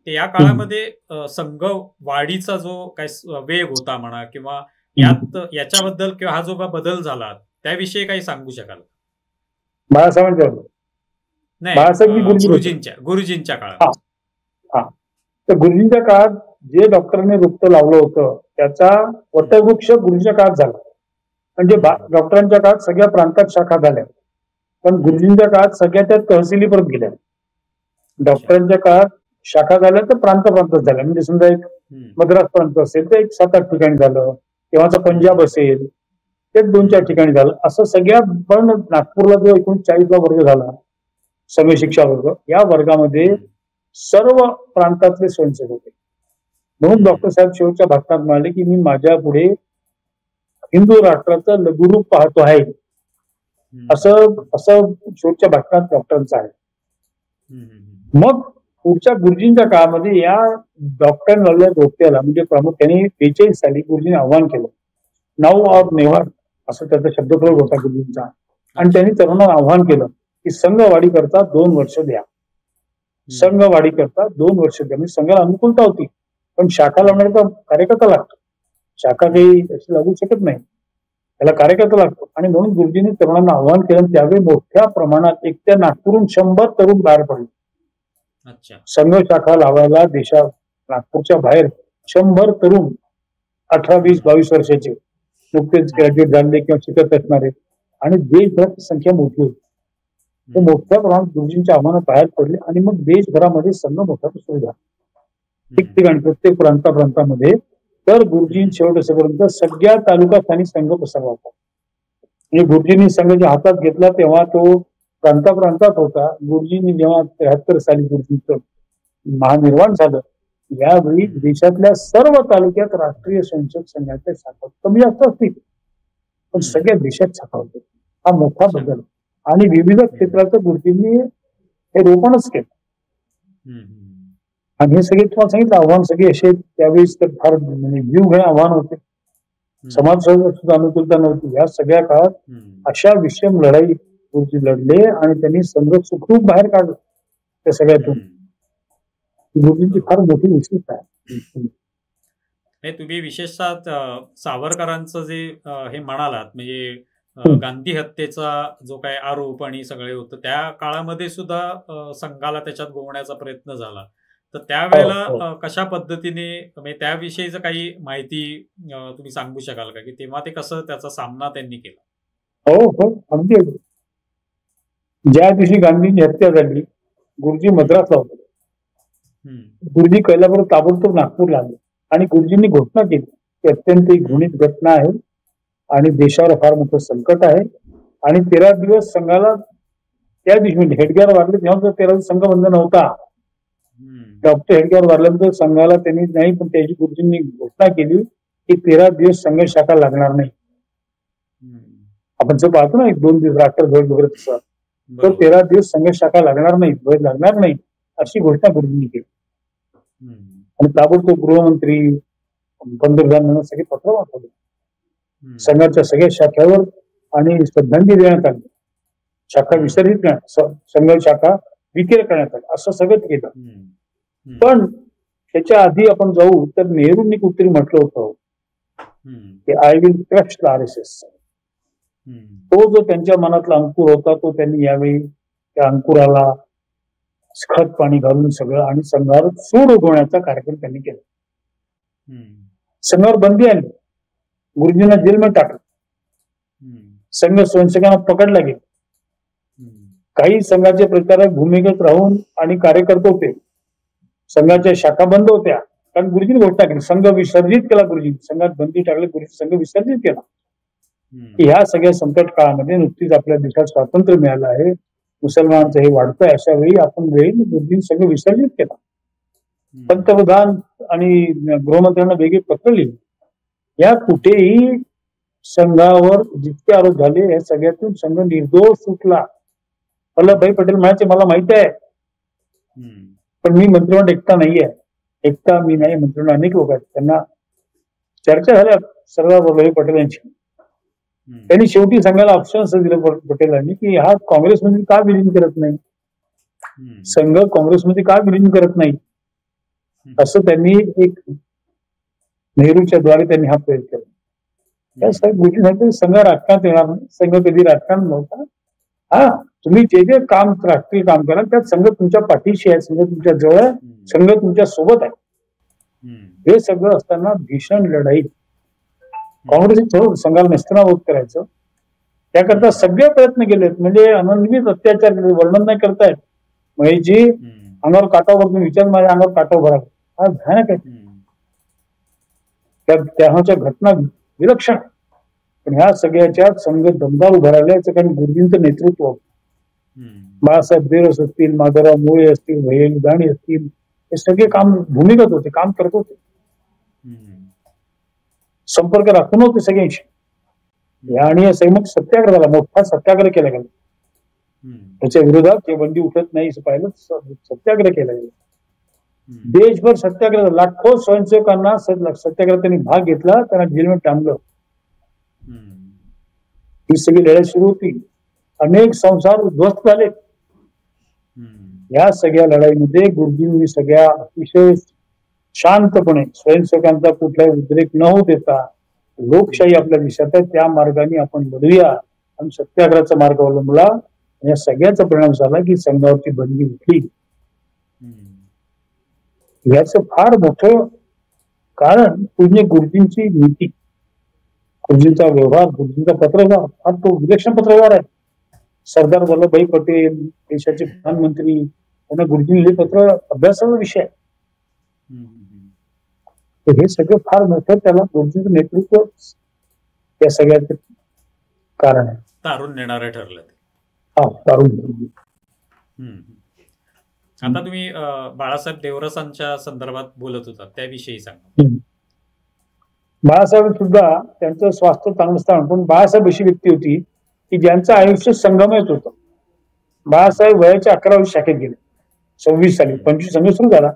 A: ते या काळामध्ये संघ वाढीचा जो काय वेग होता म्हणा, किंवा याच्याबद्दल किंवा हा जो बदल झाला त्याविषयी काही सांगू शकाल?
B: बाळासाहेबांच्या
A: गुरुजींच्या काळात.
B: तर गुरुजींच्या काळात जे डॉक्टरांनी वृत्त लावलं होतं त्याचा वटवृक्ष गुरुजींच्या काळात झाला. म्हणजे डॉक्टरांच्या काळात सगळ्या प्रांतात शाखा झाल्या, पण गुरुजींच्या काळात सगळ्या त्या तहसीली परत गेल्या. डॉक्टरांच्या काळात शाखा झाल्या तर प्रांतात झाल्या. म्हणजे समजा एक मद्रास प्रांत असेल तर एक 7-8 ठिकाणी झालं, तेव्हाचा पंजाब असेल ते 2-4 ठिकाणी झालं. असं सगळ्या, पण नागपूरला जो 1940ला वर्ग झाला संघ शिक्षा वर्ग, या वर्गामध्ये सर्व प्रांतातले स्वयंसेवक होते. म्हणून डॉक्टर साहेब शेवटच्या भाषणात म्हणाले की मी माझ्या पुढे हिंदू राष्ट्राचं लघुरूप पाहतो आहे, असं असं शेवटच्या भाषणात डॉक्टरांचं आहे. मग पुढच्या गुरुजींच्या काळामध्ये या डॉक्टर नवलर रोप्याला म्हणजे प्रामुख्याने 42 साली गुरुजींनी आव्हान केलं, नाऊ और नेव्हर असं त्याचा शब्दप्रयोग होता गुरुजींचा. आणि त्यांनी तरुणांना आव्हान केलं की संघवाढी करता 2 वर्ष द्या, संघवाढी करता 2 वर्ष द्या. म्हणजे संघाला अनुकूलता होती, पण शाखा लावण्याचा कार्यकर्ता लागतो. शाखा काही अशी लागू शकत नाही, त्याला कार्यकर्ता लागतो. आणि म्हणून गुरुजींनी तरुणांना आव्हान केलं. त्यावेळी मोठ्या प्रमाणात एकट्या नागपूरहून 100 तरुण बाहेर पडले. संघ शाखा लावायला देशात नागपूरच्या बाहेर 100 तरुण 18, 20, 22 वर्षाचे नुकतेच ग्रॅज्युएट झाले किंवा शिकत असणारे, आणि देशभरात संख्या मोठी होती. ते मोठ्या प्रमाणात गुरुजींच्या आव्हानात बाहेर पडले आणि मग देशभरामध्ये संघ मोठा सुरू झाला. ठिकठिकाणी प्रत्येक प्रांतामध्ये. तर गुरुजी शेवट असेपर्यंत सगळ्या तालुकास्थानी संघ पसरला होता. आणि गुरुजींनी संघ जेव्हा हातात घेतला तेव्हा तो प्रांताप्रांतात होता. गुरुजींनी जेव्हा 73 साली गुरुजींचं महानिर्वाण झालं, यावेळी देशातल्या सर्व तालुक्यात राष्ट्रीय स्वयंसेवक संघाच्या शाखा कमी जास्त असतील, पण सगळ्या देशात शाखा होते. हा मोठा बदल. आणि विविध क्षेत्राचं गुरुजींनी हे रोपणच केलं. आणि हे सगळे तुम्हाला सांगितलं आव्हान सगळे असे त्यावेळेस तर फार म्हणजे जीवघेणे आव्हान होते. समाज सुद्धा अनुकूलता नव्हती. या सगळ्या काळात अशा विषम लढाई गुरुजी लढले आणि त्यांनी संघ सुखरूप बाहेर काढलं त्या सगळ्यातून. गुरुजींची फार मोठी विशेषता आहे.
A: तुम्ही विशेषतः सावरकरांचं जे हे म्हणालात, म्हणजे गांधी हत्येचा जो काही आरोप आणि सगळे होतं, त्या काळामध्ये सुद्धा संघाला त्याच्यात गोवण्याचा प्रयत्न झाला. तर त्यावेळेला कशा पद्धतीने, म्हणजे त्याविषयीचं काही माहिती तुम्ही सांगू शकाल का, की तेव्हा ते कसं त्याचा सामना त्यांनी केला?
B: हो हो, अगदी. ज्या दिवशी गांधींची हत्या झाली, गुरुजी मद्रासला होते. गुरुजी कैलापूर ताबडतोब नागपूरला आले आणि गुरुजींनी घोषणा केली की अत्यंत ही घृणित घटना आहे आणि देशावर फार मोठं संकट आहे. आणि 13 दिवस संघाला, त्या दिवशी म्हणजे हेडगेवार वारले तेव्हा 13 दिवस संघ बंद नव्हता. डॉक्टर हेडगेवार वारल्यानंतर संघाला त्यांनी नाही, पण त्याची गुरुजींनी घोषणा केली की 13 दिवस संघ शाखा लागणार नाही. आपण जर पाहतो ना 1-2 दिवस राष्ट्रध्वज वगैरे तसं, तर 13 दिवस संघ शाखा लागणार नाही, ध्वज लागणार नाही अशी घोषणा गुरुजींनी केली. आणि ताबडतोब गृहमंत्री, पंतप्रधान सगळे पत्र वाचवले संघाच्या सगळ्या शाखेवर आणि श्रद्धांजली देण्यात आली. शाखा विसर्जित करण्यात, संघ शाखा विक्री करण्यात आली, असं सगळं केलं. पण त्याच्या आधी आपण जाऊ तर नेहरूंनी कुठेतरी म्हटलं होतं की I will crush the RSS. तो जो त्यांच्या मनातला अंकुर होता तो त्यांनी यावेळी त्या अंकुराला खत पाणी घालून सगळं आणि संघावर सूड उगवण्याचा कार्यक्रम त्यांनी केला. संघावर बंदी आली, गुरुजींना जेलमध्ये टाकलं, संघ स्वयंसेवकांना पकडला गेला. काही संघाचे प्रचारक भूमिगत राहून आणि कार्यकर्ते होते, संघाच्या शाखा बंद होत्या, कारण गुरुजींनी घोषणा केली. संघ विसर्जित केला, गुरुजी संघात बंदी टाकली, गुरुजी संघ विसर्जित केला. ह्या सगळ्या संकट काळामध्ये नुकतीच आपल्या देशात स्वातंत्र्य मिळालं आहे, मुसलमानांचं हे वाढतंय, अशा वेळी आपण गुरुजींनी संघ विसर्जित केला. पंतप्रधान आणि गृहमंत्र्यांना वेगळे पत्र लिहिले. या कुठेही संघावर जितके आरोप झाले या सगळ्यातून संघ निर्दोष सुटला. वल्लभभाई पटेल म्हणायचे मला माहित आहे, पण मी मंत्रिमंडळ एकटा नाहीये, एकटा मी नाही, मंत्रिमंडळ अनेक लोक आहेत. त्यांना चर्चा झाल्या सरदार वल्लभभाई पटेल यांची. त्यांनी शेवटी संघाला ऑप्शन असं दिलं पटेलांनी की हा काँग्रेसमध्ये का विलीन करत नाही, संघ काँग्रेसमध्ये का विलीन करत नाही, असं त्यांनी एक नेहरूच्या द्वारे त्यांनी हा प्रयोग केला. त्या गोष्टीसाठी संघ राजकारणात येणार नाही, संघ कधी राजकारण नव्हता. हा, तुम्ही जे जे काम राष्ट्रीय काम करा त्यात संघ तुमच्या पाठीशी आहे, संघ तुमच्या जवळ आहे, संघ तुमच्या सोबत आहे. हे सगळं असताना भीषण लढाई काँग्रेसने संघाला नेस्तनाबूत करायचं, त्याकरता सगळे प्रयत्न केलेत. म्हणजे अनन्वित अत्याचार केले, वर्णन नाही करतायत. महेशजी अंगावर काटावर, तुम्ही विचार माझ्या अंगावर काटावर भरा, हा भयानक आहे. त्याच्या घटना विलक्षण. पण ह्या सगळ्याच्या संघ दमदार उभा राहिला, याचं कारण गुरुजींचं नेतृत्व. बाळासाहेब देरस असतील, माधवराव मोळे असतील, भैय्या दाणी असतील, हे सगळे काम भूमिगत होते, काम करत होते, संपर्क राखून होते सगळ्यांशी. आणि मग सत्याग्रह झाला, मोठा सत्याग्रह केला गेला. त्याच्या विरोधात जे बंदी उठत नाही पाहिलं, सत्याग्रह केला गेला. देशभर सत्याग्रह, लाखो स्वयंसेवकांना सत्याग्रह त्यांनी भाग घेतला, त्यांना जेलमध्ये टांगलं. ही सगळी लढाई सुरू होती. अनेक संसार उद्ध्वस्त झाले. या सगळ्या लढाईमध्ये गुरुजींनी सगळ्या अतिशय शांतपणे स्वयंसेवकांचा कुठलाही उद्रेक न होऊ देता, लोकशाही आपल्या देशात आहे त्या मार्गाने आपण लढूया आणि सत्याग्रहाचा मार्ग अवलंबला. या सगळ्याचा परिणाम झाला की संघावरची बंदी उठली. याचं फार मोठं कारण पूज्य गुरुजींची नीती, गुरुजींचा व्यवहार, गुरुजींचा पत्रव्यवहार हा तो विलक्षण पत्रव्यवहार आहे. सरदार वल्लभभाई पटेल देशाचे प्रधानमंत्री यांना गुरुजींनी लिहिले पत्र अभ्यासाचा विषय आहे. तर हे सगळं फार मोठं त्याला गुरुजींचं नेतृत्व या सगळ्याचं कारण आहे.
A: तारून नेणारं ठरलं ते.
B: हा, तारून.
A: आता तुम्ही बाळासाहेब देवरसांच्या संदर्भात बोलत होता, त्याविषयी सांगा.
B: बाळासाहेब सुद्धा त्यांचं स्वास्थ्य चांगलं असताना, पण बाळासाहेब अशी व्यक्ती होती की ज्यांचं आयुष्य संगमयच होतं. बाळासाहेब वयाच्या 11व्या शाखेत गेले 26 साली. 25 संघ सुरू झाला,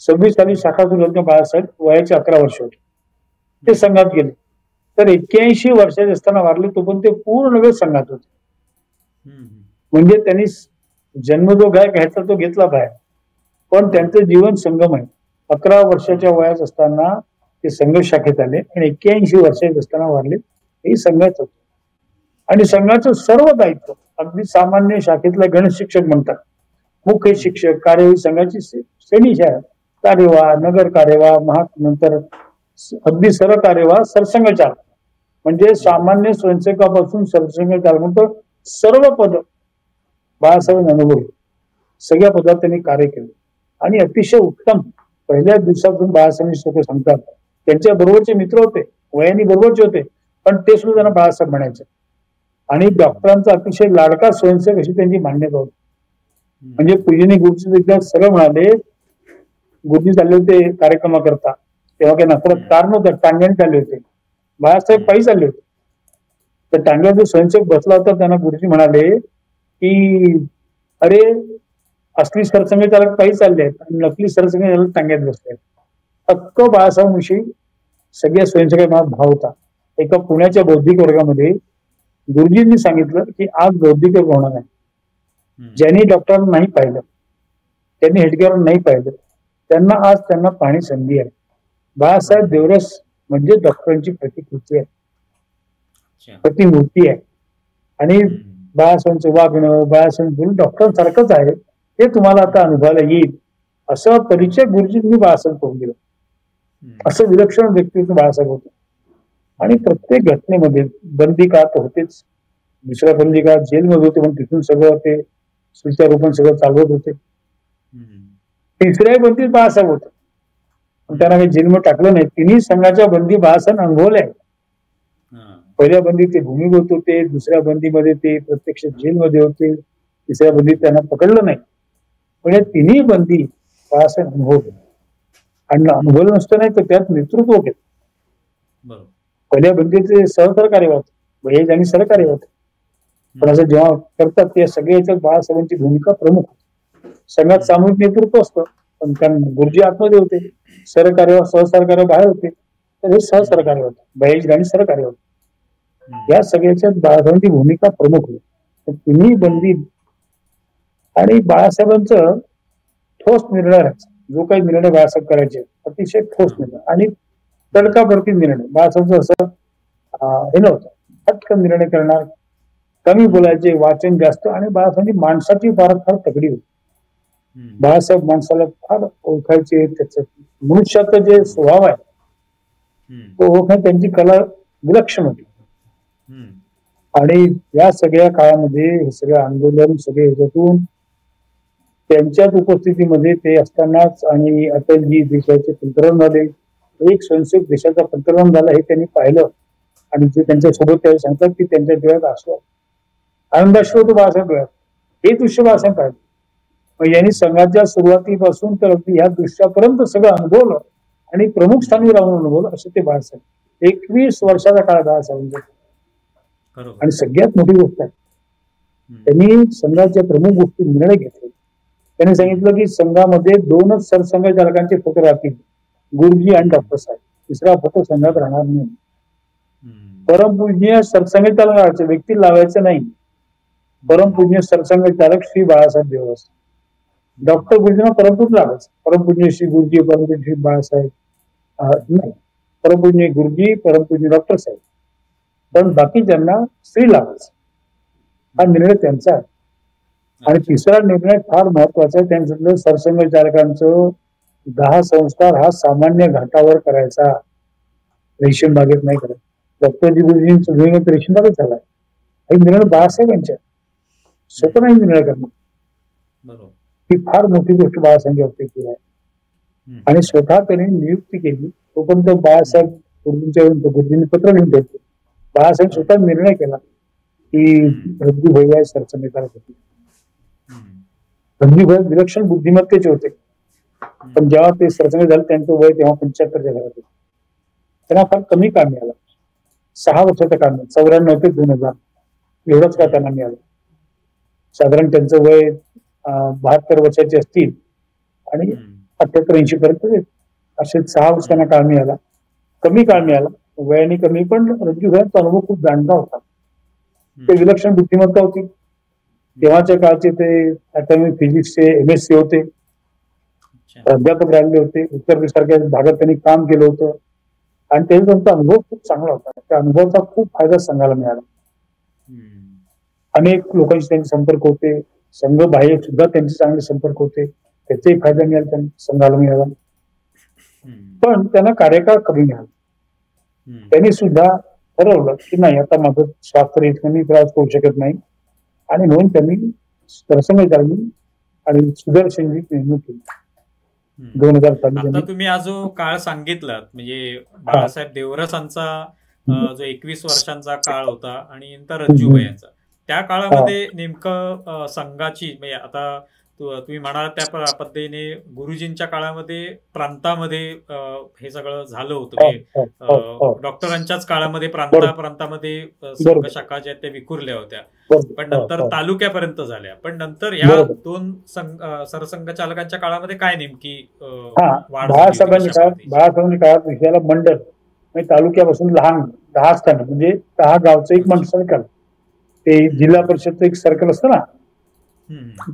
B: 26 साली शाखा सुरू झाली. बाळासाहेब वयाचे 11 वर्ष होते, ते संघात गेले. तर 81 वर्षाचे असताना वारले, तो पण ते पूर्ण वेळ संघात होते. म्हणजे त्यांनी जन्म जो घ्यायचा तो घेतला बाहेर, पण त्यांचं जीवन संगम आहे. 11 वर्षाच्या वयात असताना ते संघ शाखेत आले आणि 81 वर्षाचे असताना वारले. हे संघाच होते. आणि संघाचं सर्व दायित्व अगदी सामान्य शाखेतला गणेश शिक्षक म्हणतात, मुख्य शिक्षक, कार्यवाही संघाची श्रेणी आहे, कार्यवाह, नगर कार्यवाह, नंतर अगदी सर्व कार्यवाह, सरसंघ चालक, म्हणजे सामान्य स्वयंसेवकापासून सरसंघ चालक सर्व पद बाळासाहेब अनुभवले. सगळ्या पदात त्यांनी कार्य केले आणि अतिशय उत्तम. पहिल्या दिवसातून बाळासाहेब लोक सांगतात, त्यांच्या बरोबरचे मित्र होते, वयाने बरोबरचे होते, पण ते सुद्धा त्यांना बाळासाहेब म्हणायचे. आणि डॉक्टरांचा अतिशय लाडका स्वयंसेवक अशी त्यांची मान्यता होती. म्हणजे पूजनीय गुरुजी एकदा सरळ म्हणाले, गुरुजी चालले होते कार्यक्रमाकरता, तेव्हा काही नागपुरात कार नव्हतं, टांग्याने चालले होते. बाळासाहेब पायी चालले होते. तर टांग्यात जो स्वयंसेवक बसला होता त्यांना गुरुजी म्हणाले की अरे, असली सरसंघ चालक पायी चालले आहेत आणि नकली सरसंघ चालक टांग्यात बसले आहेत. फक्त बाळासाहेब विषयी सगळ्या स्वयंसेवकांना भाव होता. एका पुण्याच्या बौद्धिक वर्गामध्ये गुरुजींनी सांगितलं की आज बौद्धिक वर्ग होणार नाही. ज्यांनी डॉक्टरांना नाही पाहिलं, त्यांनी हेडगेवारांना नाही पाहिलं, त्यांना पाहण्याची संधी आहे. बाळासाहेब देवरस म्हणजे डॉक्टरांची प्रतिकृती आहे, प्रतिमूर्ती आहे. आणि बाळासाहेबांचं वागणं, बाळासाहेब बोलून डॉक्टरांसारखंच आहे, हे तुम्हाला आता अनुभवायला येईल. असं परिचय गुरुजींनी बाळासाहेब करून दिला. असं विलक्षण व्यक्तित्व बाळासाहेब होते. आणि प्रत्येक घटनेमध्ये बंदी काळात होतेच, दुसऱ्या बंदी काळात जेलमध्ये होते, पण तिथून सगळं ते सुचारूपण सगळं चालवत होते. तिसऱ्या बंदीत बाळासाहेब होते, पण त्यांना काही जेलमध्ये टाकलं नाही. तिन्ही संघाच्या बंदी बाळासाहेब अनुभवल्या. पहिल्या बंदीत ते भूमिगत होते, दुसऱ्या बंदीमध्ये ते प्रत्यक्ष जेलमध्ये होते, तिसऱ्या बंदीत त्यांना पकडलं नाही. पण या तिन्ही बंदी बाळासाहेब अनुभवले. आणि अनुभवलं नसतं नाही तर त्यात नेतृत्व केलं. पहिल्या बंदीचे सहकार्य होत, वैज आणि सहकार्य होत. पण असं जेव्हा करतात ते सगळे याच्यात बाळासाहेबांची भूमिका प्रमुख होती. संघात सामूहिक नेतृत्व असतं, पण कारण गुरुजी आतमध्ये होते, सहकार्य सहसहकार्य बाहेर होते, तर हे सहसहकार्य होतं, वैज आणि सहकार्य होतं. या सगळ्याच्यात बाळासाहेबांची भूमिका प्रमुख होती. तिन्ही बंदी आणि बाळासाहेबांचं ठोस निर्णय राहायचा. जो काही निर्णय बाळासाहेब करायचे अतिशय ठोस निर्णय आणि तडकाफडकी निर्णय. बाळासाहेबचं असं हे नव्हतं, पटकन निर्णय करणार, कमी बोलायचे, वाचन जास्त. आणि बाळासाहेबांची माणसाची फार तगडी होती. बाळासाहेब माणसाला फार ओळखायचे. त्याचं मनुष्याचं जे स्वभाव आहे तो ओळखण्यात त्यांची कला विलक्षण होती. आणि या सगळ्या काळामध्ये हे सगळं आंदोलन सगळे ह्याच्यातून त्यांच्याच उपस्थितीमध्ये ते असतानाच आणि अटलजी देशाचे पंतप्रधान झाले, एक स्वयंसेवक देशाचा पंतप्रधान झाला, हे त्यांनी पाहिलं. आणि जे त्यांच्या सोबत त्यावेळी सांगतात की त्यांच्या डोळ्यात आसू आनंदाश्रू होतो बाळासाहेब डोळ्यात. हे दृश्य बाळासाहेब पाहिलं. मग यांनी संघाच्या सुरुवातीपासून तर अगदी ह्या दृश्यापर्यंत सगळं अनुभवलं आणि प्रमुख स्थानी राहून अनुभवलं. असं ते बाळासाहेब 21 वर्षाचा काळ बाळासाहेबांचा.
A: बरोबर.
B: आणि सगळ्यात मोठी गोष्ट आहे,
A: हम्म.
B: त्यांनी संघाच्या प्रमुख गोष्टी निर्णय घेतले. त्यांनी सांगितलं की संघामध्ये 2च सरसंघचालकांचे फोटो राहतील, गुरुजी आणि डॉक्टर साहेब. तिसरा फोटो संघात राहणार नाही.
A: हम्म.
B: परमपूजनीय सरसंघचालकाचे व्यक्ती लावायचं नाही. परमपूजनीय सरसंघचालक श्री बाळासाहेब देवरस. डॉक्टर गुरुजींना परमपूज लावायचं. परमपूजनीय श्री गुरुजी, परमपूजनीय श्री बाळासाहेब नाही, परमपूजनीय गुरुजी, परमपूजनीय डॉक्टर साहेब. पण बाकीच्यांना श्री लावायचं. हा निर्णय त्यांचा आहे. आणि तिसरा निर्णय फार महत्वाचा आहे, त्यांच्यातलं सरसंघचालकांचं 10 संस्कार हा सामान्य घाटावर करायचा, रेशीम बागेत नाही करत. डॉक्टर गुरुजींचं निर्णय रेशीम बागेत झालाय. हे निर्णय बाळासाहेब यांच्या स्वतः नाही निर्णय करणं.
A: बरोबर.
B: ही फार मोठी गोष्ट बाळासाहेबांच्या बाबतीत केली आहे. आणि स्वतः त्यांनी नियुक्ती केली. तोपर्यंत बाळासाहेब गुरुजींनी पत्र लिहून ठेवले. बाळासाहेब स्वतः निर्णय केला की रज्जू भैया सरसंघचालक होते. रज्जू भैया विलक्षण बुद्धिमत्तेचे होते. पण जेव्हा ते सरसंघ झाले त्यांचं वय तेव्हा 75च्या घरात होते. त्यांना फार कमी काम मिळालं. 6 वर्षाचं काम मिळालं. 94 ते 2000 एवढंच का त्यांना मिळालं. साधारण त्यांचं वय 72 वर्षाचे असतील आणि 78-80 पर्यंत असे 6 वर्ष त्यांना काळ मिळाला. कमी काळ मिळाला, वयाने कमी, पण रज्जू भैयांचा अनुभव खूप जाणता होता. ते विलक्षण बुद्धिमत्ता होती. तेव्हाच्या काळचे ते ॲटॉमिक फिजिक्सचे MSc होते, प्राध्यापक राहिले होते. उत्तर प्रदेशसारख्या भागात त्यांनी काम केलं होतं आणि त्यांचा अनुभव खूप चांगला होता. त्या अनुभवाचा खूप फायदा संघाला मिळाला. अनेक लोकांशी त्यांचे संपर्क होते. संघ बाह्य सुद्धा त्यांचे चांगले संपर्क होते. त्याचाही फायदा मिळाला त्यांना, संघाला मिळाला. पण त्यांना कार्यकाळ कमी मिळाला. त्यांनी सुद्धा ठरवलं की नाही, आता माझं स्वास्थ्य इतकं मी त्रास करू शकत नाही, आणि म्हणून त्यांनी सरसंघचालक आणि सुदर्शनची नेमणूक केली 2000 साली.
A: आता तुम्ही हा जो काळ सांगितलात, म्हणजे बाळासाहेब देवरसांचा जो 21 वर्षांचा काळ होता आणि नंतर रज्जूभाईंचा, त्या काळामध्ये नेमकं संघाची, म्हणजे आता तुम्ही म्हणाल त्या पद्धतीने गुरुजींच्या काळामध्ये प्रांतामध्ये हे सगळं झालं होतं. डॉक्टरांच्याच काळामध्ये प्रांतामध्ये संघ शाखा ज्या त्या विखुरल्या होत्या, पण नंतर तालुक्यापर्यंत झाल्या. पण नंतर ह्या 2 सरसंघचालकांच्या काळामध्ये काय नेमकी वाढ?
B: बाळासाहेबांच्या काळात विषयाला मंडळ, म्हणजे तालुक्यापासून लहान 10 स्थानं, म्हणजे 10 गावचं एक मंडळ सर्कल. ते जिल्हा परिषदचं एक सर्कल असतं ना,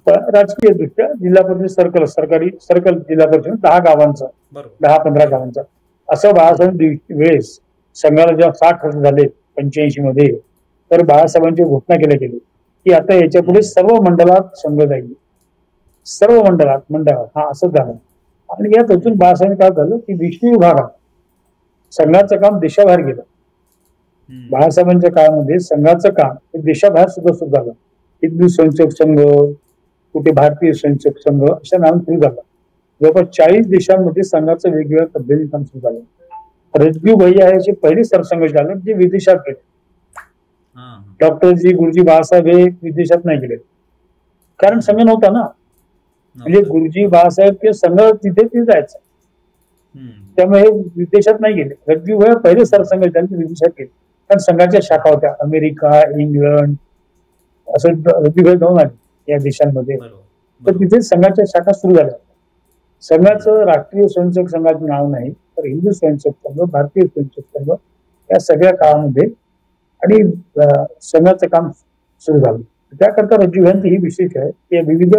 B: राजकीय दृष्ट्या जिल्हा परिषद सर्कल, सरकारी सर्कल जिल्हा परिषद 10 गावांचा, 10-15 गावांचा. असं बाळासाहेब वेळेस संघाला जेव्हा 60 वर्ष झाले 85 मध्ये, तर बाळासाहेबांची घोषणा केल्या गेली की आता याच्या पुढे सर्व मंडळात संघ जाईल. सर्व मंडळात हा असं झालं. आणि यात अजून बाळासाहेब काय झालं की विष्णू विभागात संघाचं काम देशाबाहेर गेलं. बाळासाहेबांच्या काळामध्ये संघाचं काम हे देशाबाहेर सुद्धा सुरू झालं. हिंदू स्वयंसेवक संघ, कुठे भारतीय स्वयंसेवक संघ, अशा नावाने सुरू झाला. जवळपास 40 देशांमध्ये संघाचं वेगवेगळ्या पद्धतीने काम सुरू झालं. रज्जू भैया हे पहिले सरसंघचालक जे विदेशात गेले. डॉक्टरजी गुरुजी बाळासाहेब हे विदेशात नाही गेले, कारण संघ नव्हता ना. म्हणजे गुरुजी बाळासाहेब ते संघ तिथे जायचं, त्यामुळे विदेशात नाही गेले. रज्जू भैया पहिले सरसंघचालक विदेशात गेले, कारण संघाच्या शाखा होत्या अमेरिका, इंग्लंड, असं रज्जू भैया जाऊन आले या देशांमध्ये. तर तिथे संघाच्या शाखा सुरू झाल्या. संघाचं राष्ट्रीय स्वयंसेवक संघाचं नाव नाही, तर हिंदू स्वयंसेवक संघ, भारतीय स्वयंसेवक संघ, या सगळ्या काळामध्ये आणि संघाचं काम सुरू झालं. त्याकरता रज्जू भैयांचं ही विशेष आहे की विविध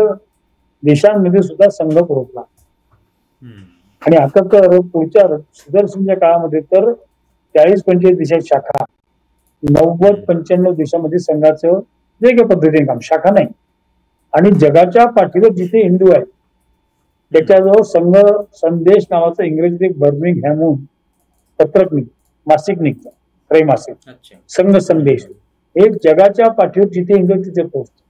B: देशांमध्ये सुद्धा संघ पोहोचला. आणि आता तर पुढच्या सुदर्शनच्या काळामध्ये तर 40-45 देशात शाखा, 90-95 देशामध्ये संघाचं वेगळ्या पद्धतीने काम, शाखा नाही. आणि जगाच्या पाठीवर जिथे हिंदू आहे त्याच्याजवळ संघ संदेश नावाचं इंग्रजीत एक बर्मिंगहॅमहून पत्रक मासिक निघतं, त्रैमासिक, संघ संदेश. एक जगाच्या पाठीवर जिथे हिंदू तिथे पोहोचतो.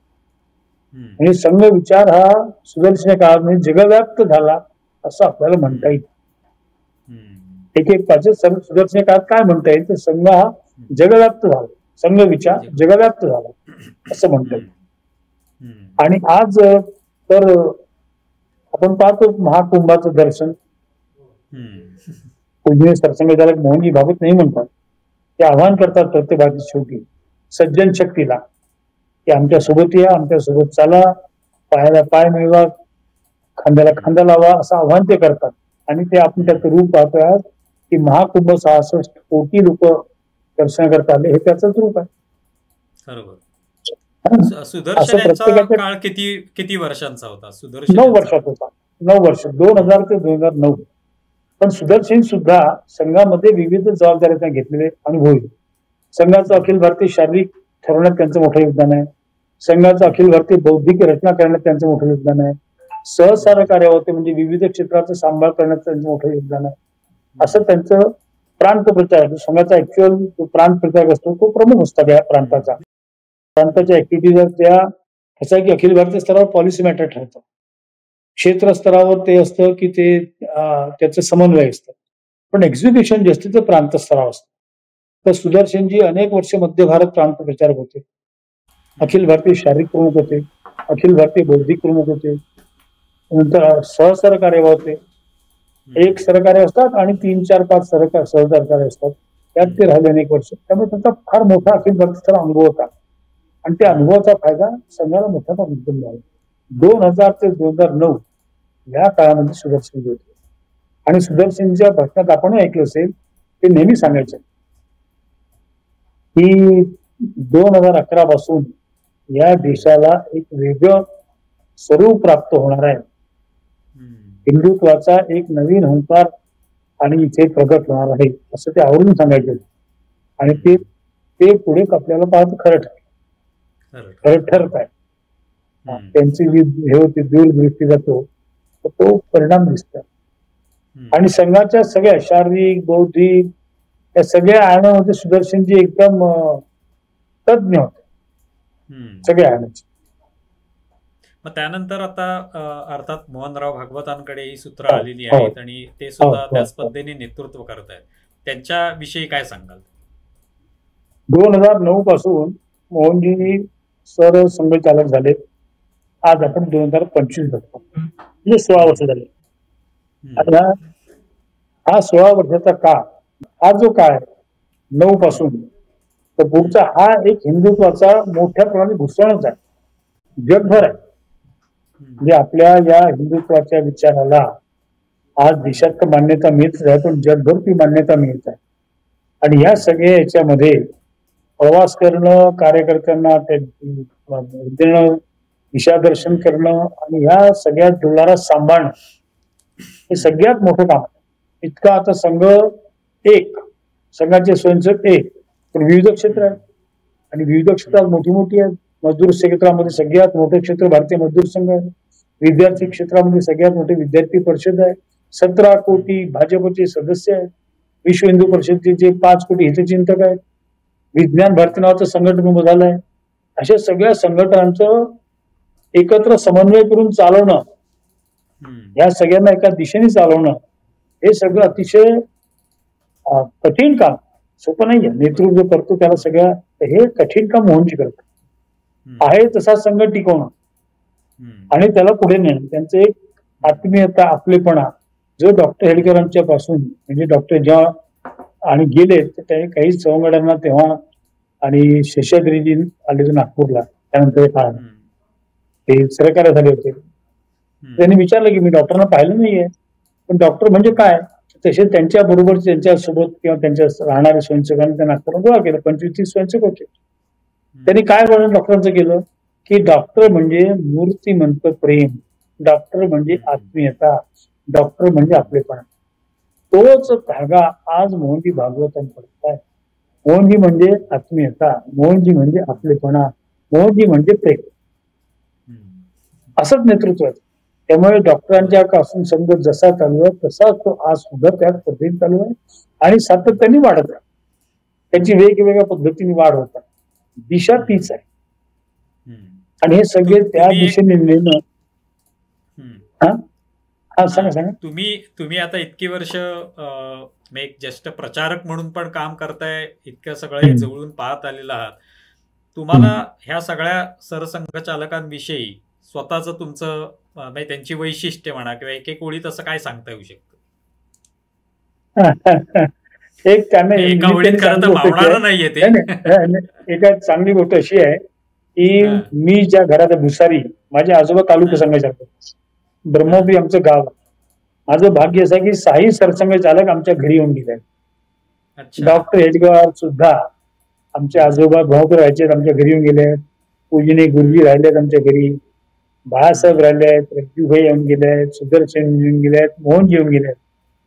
B: म्हणजे संघ विचार हा सुदर्शन काळामध्ये जगव्याप्त झाला असं आपल्याला म्हणता येईल. एक पाच सुदर्शन काळात काय म्हणता येईल तर संघ हा जगव्याप्त झाला, संघ विचार जगव्याप्त झाला असं म्हणता येईल. आणि आज तर आपण पाहतो महाकुंभाचं दर्शन. पूजनीय सरसंघचालक मोहनजी भागवत नाही म्हणतात, ते आवाहन करतात प्रत्येक शेवटी सज्जन शक्तीला की आमच्या सोबत या, आमच्या सोबत चाला, पायाला पाय मिळवा, खांद्याला खांदा लावा, असं आव्हान ते करतात. आणि ते आपण त्याचं रूप पाहतोय आज की महाकुंभ 66 कोटी लोक दर्शनाकरता आले, हे त्याचंच रूप आहे.
A: बरोबर. सुदर्शन यांचा काळ किती वर्षांचा होता? सुदर्शन
B: 9 वर्षात होता. 9 वर्ष, 2000 ते 2009. पण सुदर्शन सुद्धा संघामध्ये विविध जबाबदाऱ्या घेतलेले अनुभवी. संघाचं अखिल भारतीय शारीरिक ठरवण्यात त्यांचं मोठं योगदान आहे. संघाचं अखिल भारतीय बौद्धिक रचना करण्यात त्यांचं मोठं योगदान आहे. सहसार कार्यावरती म्हणजे विविध क्षेत्राचा सांभाळ करण्यात त्यांचं मोठं योगदान आहे. असं त्यांचं प्रांत प्रचारक, संघाचा ऍक्च्युअल जो प्रांत प्रचारक असतो तो प्रमुख असतो त्या प्रांताचा. प्रांताच्या ऍक्टिव्हिटीजर त्या असं आहे की अखिल भारतीय स्तरावर पॉलिसी मॅटर ठरतं. क्षेत्र स्तरावर ते असतं की ते त्याचं समन्वय असतं. पण एक्झिक्युशन जे असते ते प्रांत स्तरावर असतं. तर सुदर्शनजी अनेक वर्ष मध्य भारत प्रांत प्रचारक होते, अखिल भारतीय शारीरिक प्रमुख होते, अखिल भारतीय बौद्धिक प्रमुख होते, नंतर सहसहकार्य होते. एक सहकार्य असतात आणि 3, 4, 5 सहसहकार्य असतात. त्यात ते राहिले अनेक वर्ष. त्यामुळे त्यांचा फार मोठा अखिल भारतीय अनुभव होता आणि त्या अनुभवाचा फायदा संघाला मोठ्या प्रमाणात मिळाला. 2000 ते 2009 या काळामध्ये सुदर्शन होते. आणि सुदर्शनच्या भाषणात आपण ऐकलं असेल, ते नेहमी सांगायचे की 2011 पासून या देशाला एक वेगळं स्वरूप प्राप्त होणार आहे. हिंदुत्वाचा एक नवीन हुंकार आणि इथे प्रगट होणार आहे, असं ते आवडून सांगायचे. आणि ते पुढे आपल्याला पाहत खरं ठरत आहे. त्यांची हे होती दूरदृष्टी जातो, तो परिणाम दिसतो. आणि संघाच्या सगळ्या शारीरिक बौद्धिक या सगळ्या आयामामध्ये सुदर्शनजी एकदम तज्ञ होते, सगळ्या आयामाचे.
A: मग त्यानंतर आता अर्थात मोहनराव भागवतांकडे ही सूत्र आलेली आहेत आणि ते सुद्धा त्याच पद्धतीने नेतृत्व करत आहेत. त्यांच्याविषयी काय सांगाल?
B: 2009 पासून मोहनजी सर संघचालक झाले. आज आपण 2025 बघतो, म्हणजे 16 वर्ष झाले. आता हा 16 वर्षाचा काळ, हा जो काळ आहे 9 पासून तर पुढचा हा एक हिंदुत्वाचा मोठ्या प्रमाणात घुसळणच आहे, जगभर आहे. म्हणजे आपल्या या हिंदुत्वाच्या विचाराला आज देशात तर मान्यता मिळत आहे, पण जगभर ती मान्यता मिळत आहे. आणि या सगळ्या याच्यामध्ये प्रवास करणं, कार्यकर्त्यांना दिशादर्शन करणं आणि ह्या सगळ्या डोलारा सांभाळणं हे सगळ्यात मोठं काम आहे. इतका आता संघ एक, संघाचे स्वयंसेवक एक, पण विविध क्षेत्र आहेत आणि विविध क्षेत्रात मोठी आहेत. मजदूर क्षेत्रामध्ये सगळ्यात मोठे क्षेत्र भारतीय मजदूर संघ आहे. विद्यार्थी क्षेत्रामध्ये सगळ्यात मोठे विद्यार्थी परिषद आहे. 17 कोटी भाजपचे सदस्य आहेत. विश्व हिंदू परिषदेचे 5 कोटी हितचिंतक आहेत. विज्ञान भारती नावाचं संघटन उभं झालंय. अशा सगळ्या संघटनांचं एकत्र समन्वय करून चालवणं, या सगळ्यांना एका दिशेने चालवणं, हे सगळं अतिशय कठीण काम, सोपं नाहीये. नेतृत्व करतो त्याला सगळ्या, हे कठीण काम मोहनजी करतात. आहे तसा संघ टिकवणं आणि त्याला पुढे नेणं, त्यांचं एक आत्मीयता, आपलेपणा, जो डॉक्टर हेडगेवारांच्या पासून म्हणजे डॉक्टर जेव्हा आणि गेले तर काही सवंगड्यांना तेव्हा आणि शेषाद्रीजी आले नागपूरला, त्यानंतर ते सहकार्य झाले होते. त्यांनी विचारलं की मी डॉक्टरना पाहिलं नाहीये, पण डॉक्टर म्हणजे काय. तसे त्यांच्या बरोबर त्यांच्यासोबत किंवा त्यांच्या राहणाऱ्या स्वयंसेवकांनी त्या नागपूरला गोळा केलं. 25-30 स्वयंसेवक होते. त्यांनी काय वर्णन डॉक्टरांचं केलं की डॉक्टर म्हणजे मूर्तिमंत प्रेम, डॉक्टर म्हणजे आत्मीयता, डॉक्टर म्हणजे आपलेपणा. तोच धागा आज मोहनजी भागवतांकडे आहे. मोहनजी म्हणजे आत्मीयता, मोहनजी म्हणजे आपलेपणा, मोहनजी म्हणजे प्रेम, असंच नेतृत्व आहे. त्यामुळे डॉक्टरांच्या पासून संघ जसा चालू आहे तसा तो आज सुद्धा त्याच पद्धतीने चालू आहे आणि सातत्याने वाढत आहे. त्याची वेगवेगळ्या पद्धतीने वाढ होत आहे. दिशा तीच आहे आणि हे सगळे त्या दिशेने नेणं. सांगा.
A: तुम्ही आता इतकी वर्ष एक ज्येष्ठ प्रचारक म्हणून पण काम करताय, इतकं सगळं जवळून पाहत आलेलं आहात. तुम्हाला ह्या सगळ्या सरसंघचालकांविषयी स्वतःच तुमचं म्हणजे त्यांची वैशिष्ट्य म्हणा किंवा एक ओळीत असं काय सांगता येऊ शकतं?
B: एक त्याने
A: एका ओळीत खरं तर मावणारं नाहीये ते.
B: एका चांगली गोष्ट अशी आहे की मी ज्या घरात भुसारी, माझे आजोबा तालुका संघचालक, ब्रह्मोबी आमचं गाव. माझं भाग्य असं की 6 सरसंघ चालक आमच्या घरी येऊन गेले. डॉक्टर हेडगेवार सुद्धा आमचे आजोबा भाऊकर राहायचे आमच्या घरी येऊन गेले. पूजने गुरुजी राहिलेत आमच्या घरी, बाळासाहेब राहिले आहेत, रज्जूभाई येऊन गेले आहेत, सुदर्शन येऊन गेले आहेत, मोहन येऊन गेले आहेत.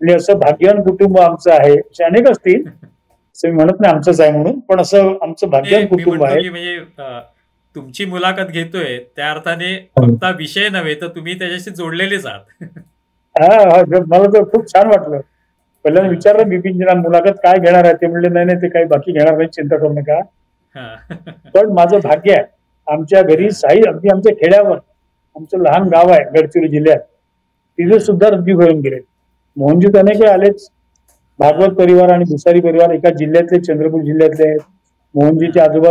B: म्हणजे असं भाग्यवान कुटुंब आमचं आहे. असे अनेक असतील, असं मी म्हणत नाही आमचंच आहे म्हणून, पण असं आमचं भाग्यवान कुटुंब आहे.
A: म्हणजे तुमची मुलाखत घेतोय त्या अर्थाने फक्त विषय नव्हे तर तुम्ही त्याच्याशी जोडलेलेच आहात.
B: मला तर खूप छान वाटलं. पहिल्यांदा विचारलं बिपिनजींना मुलाखत काय घेणार आहे, ते म्हणले नाही ते काही बाकी घेणार नाही, चिंता करू नका. पण माझं भाग्य आहे आमच्या घरी अगदी आमच्या खेड्यावर आमचं लहान गाव आहे गडचिरोली जिल्ह्यात, तिथे सुद्धा रद्दी होऊन गेले. मोहनजी अनेक आलेच. भागवत परिवार आणि भुसारी परिवार एका जिल्ह्यातले, चंद्रपूर जिल्ह्यातले आहेत. मोहनजीचे आजोबा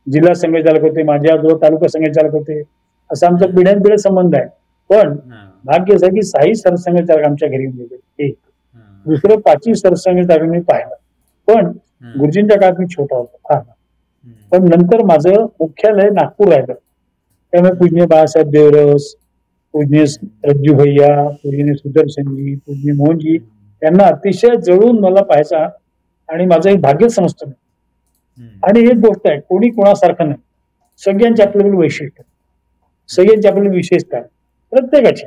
B: जिल्हा संघचालक होते, माझे आजोबा तालुका संघचालक होते. असा आमचा पिढ्यानपिढ्या संबंध आहे. पण भाग्य असं की 6 सरसंघचालक आमच्या घरी गेले. एक दुसरं 5 सरसंघचालक मी पाहिलं, पण गुरुजींच्या काळात मी छोटा होता. पण नंतर माझं मुख्यालय नागपूर राहिलं. त्यामुळे पूजनीय बाळासाहेब देवरस, पूजनीय रज्जू भैया, पूजनीय सुदर्शनजी, पूजनीय मोहनजी यांना अतिशय जवळून मला पाहायचा आणि माझं एक भाग्य समजतो. आणि एक गोष्ट आहे, कोणी कोणासारखं नाही. सगळ्यांची आपल्याला वैशिष्ट्य, सगळ्यांची आपल्याला विशेषता प्रत्येकाची.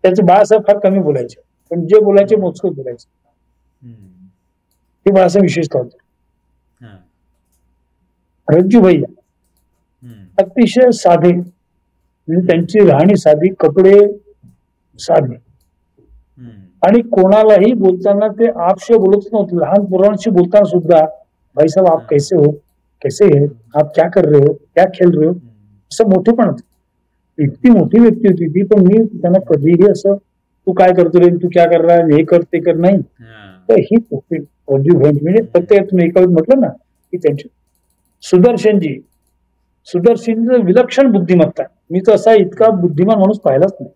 B: त्याचं बाळासाहेब फार कमी बोलायचे, पण जे बोलायचे मोजकच बोलायचे. ते बाळासाहेब विशेषता होते. रज्जू भैया अतिशय साधे, म्हणजे त्यांची राहणी साधी, कपडे साधे, आणि कोणालाही बोलताना ते आपशे बोलत नव्हते. लहान पोरांशी बोलताना सुद्धा भाई साहब आप कैसे हो, कैसे है, आप क्या कर रहे हो, क्या खेल रहे हो, असं मोठेपण होतं. इतकी मोठी व्यक्ती होती ती, पण मी त्यांना कधीही असं तू काय करतो रे, तू क्या कर रहा है, हे कर ते कर नाही. तर ही म्हणजे प्रत्येक तुम्ही एका म्हटलं ना की त्यांची सुदर्शनचं विलक्षण बुद्धिमत्ता. मी तर असा इतका बुद्धिमान माणूस पाहिलाच नाही.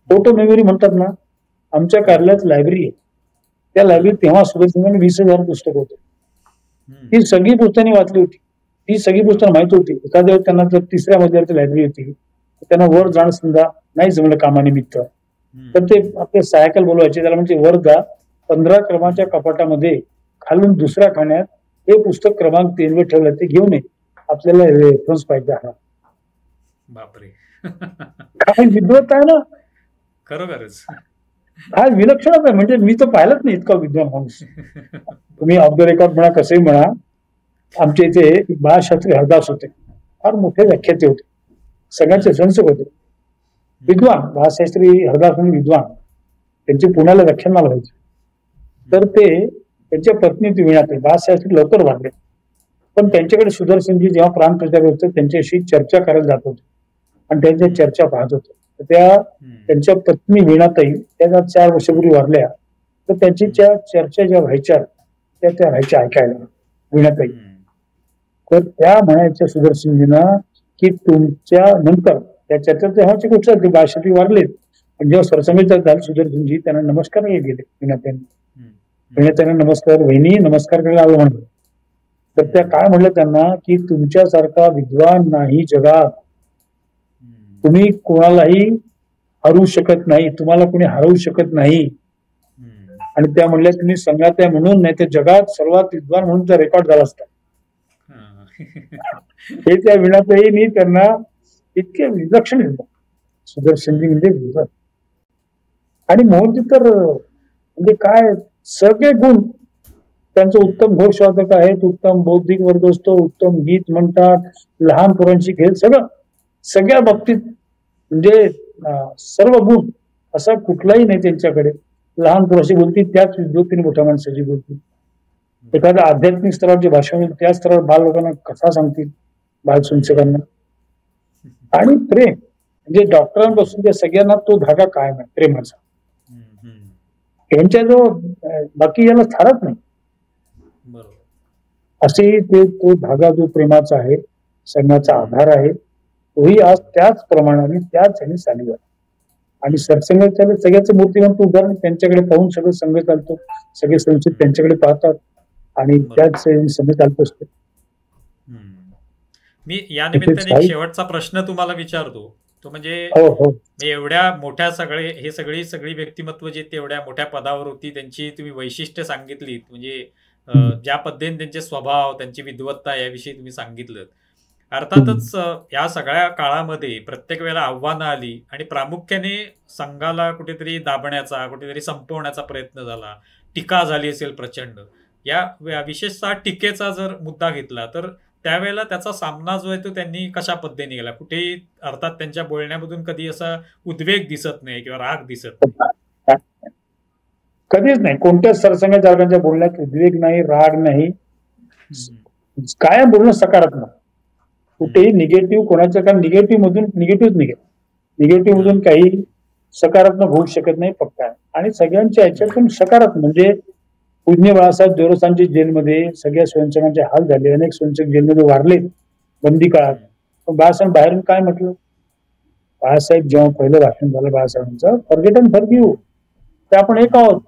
B: फोटो मेमरी म्हणतात ना, आमच्या कार्यालयात लायब्ररी आहे. त्या लायब्ररीत तेव्हा सुदर्शनने 20,000 पुस्तकं होते. ती सगळी पुस्तकांनी वाचली होती, ती सगळी पुस्तकं माहिती होती. एखाद्या वेळेस त्यांना जर 3ऱ्या मजल्यावरती लायब्ररी होती, त्यांना वर जाणं समजा नाही जमलं कामानिमित्त, तर ते आपले सायकल बोलवायचे, त्याला म्हणजे वर जा, 15 क्रमांच्या कपाटामध्ये खालून 2ऱ्या खाण्यात हे पुस्तक क्रमांक 3 वर ठेवलं, ते घेऊन ये, आपल्याला रेफरन्स पाहिजे. हा
A: बापरे,
B: काय विद्वत आहे ना,
A: खरोखरच
B: काय विलक्षणच आहे. म्हणजे मी तर पाहिलंच नाही इतका विद्वान माणूस. तुम्ही ऑफ द रेकॉर्ड म्हणा, कसंही म्हणा. आमच्या इथे बाळशास्त्री हरदास होते, फार मोठे व्याख्याते होते, सगळ्यांचे संसक होते, विद्वान. बाळशास्त्री हरदास म्हणून विद्वान, त्यांचे पुण्याला व्याख्यानाला व्हायचे. तर ते त्यांच्या पत्नी विणाते बाळशास्त्री लवकर वाढले, पण त्यांच्याकडे सुदर्शनजी जेव्हा प्राणप्रचार होते त्यांच्याशी चर्चा करायला जात होते आणि त्यांच्या चर्चा पाहत होते. तर त्यांच्या पत्नी वीणाताई त्या 4 वर्षापूर्वी वारल्या. तर त्यांची चर्चा ज्या व्हायच्या त्या राहायच्या ऐकायला वीणाताई. तर त्या म्हणायच्या सुदर्शनजींना की तुमच्या नंतर त्या चर्चा तेव्हाची गोष्ट होती, बाळशास्त्री वारलेत, पण जेव्हा सरसंघचालक झाले सुदर्शनजी, त्यांना नमस्कार गेले वीणाताईंनी. वीणाताईंना नमस्कार, वहिनी नमस्कार करायला आलं म्हणलं. तर त्या काय म्हणलं त्यांना की तुमच्यासारखा विद्वान नाही जगात, तुम्ही कोणालाही हरवू शकत नाही, तुम्हाला कोणी हरवू शकत नाही. आणि त्या म्हणल्या तुम्ही संघात आहे म्हणून, नाही तर जगात सर्वात विद्वान म्हणून त्या रेकॉर्ड झाला असता. हे त्या वीणाताईंनी त्यांना इतके विलक्षण सुदर्शनजी म्हणजे विद्वान. आणि मोहनजी तर म्हणजे काय सगळे गुण त्यांचं. उत्तम घोषवादक आहेत, उत्तम बौद्धिक वर्ग असतो, उत्तम गीत म्हणतात, लहान पोरांशी खेळ, सगळ्या बाबतीत म्हणजे सर्व गुण असा कुठलाही नाही त्यांच्याकडे. लहान पोराशी बोलतील त्याच विद्वत्तेने मोठ्या माणसाची बोलतील. एखाद्या आध्यात्मिक स्तरावरची भाषा त्या स्तरावर बाल लोकांना कथा सांगतील, बाल संशोधकांना. आणि प्रेम म्हणजे डॉक्टरांपासून त्या सगळ्यांना तो धागा कायम आहे प्रेमाचा. यांच्याजवळ बाकी याला थारच नाही. असे तो धागा जो प्रेमाचा आहे, सगळ्याचा आधार आहे, तोही आज त्याच प्रमाणाने त्याच ह्याने चालू आहे. आणि सरसंघचालक सगळ्याच मूर्तिमंत उदाहरण त्यांच्याकडे पाहून सगळं संघ चालतो, सगळे संसद त्यांच्याकडे पाहतात आणि त्याच संघ चालत असतो.
A: मी या निमित्ताने एक शेवटचा प्रश्न तुम्हाला विचारतो, तो म्हणजे एवढ्या मोठ्या सगळी व्यक्तिमत्व जे तेवढ्या मोठ्या पदावर होती त्यांची तुम्ही वैशिष्ट्य सांगितलीत, म्हणजे ज्या पद्धतीने त्यांचे स्वभाव, त्यांची विद्वत्ता याविषयी तुम्ही सांगितलं. अर्थातच या सगळ्या काळामध्ये प्रत्येक वेळेला आव्हानं आली आणि प्रामुख्याने संघाला कुठेतरी दाबण्याचा, कुठेतरी संपवण्याचा प्रयत्न झाला, टीका झाली असेल प्रचंड. या विशेषतः टीकेचा जर मुद्दा घेतला तर त्यावेळेला त्याचा सामना जो आहे तो त्यांनी कशा पद्धतीने केला? कुठेही अर्थात त्यांच्या बोलण्यामधून कधी असा उद्वेग दिसत नाही किंवा राग दिसत नाही,
B: कधीच नाही. कोणत्याच सरसंघचालकांच्या बोलण्यात उद्वेग नाही, राग नाही, कायम बोलणं सकारात्मक. कुठेही निगेटिव्ह कोणाचं, कारण निगेटिव्ह मधून काही सकारात्मक होऊ शकत नाही पक्का. आणि सगळ्यांच्या ह्याच्यातून सकारात्मक म्हणजे पूज्य बाळासाहेब देवरसांची जेलमध्ये सगळ्या स्वयंसेवकांचे हाल झाले, अनेक स्वयंसेवक जेलमध्ये वारले बंदी काळात. पण बाळासाहेब बाहेरून काय म्हटलं? बाळासाहेब जेव्हा पहिलं भाषण झालं बाळासाहेबांचं, फॉरगेट अँड फॉरगिव्ह, ते आपण एक आहोत.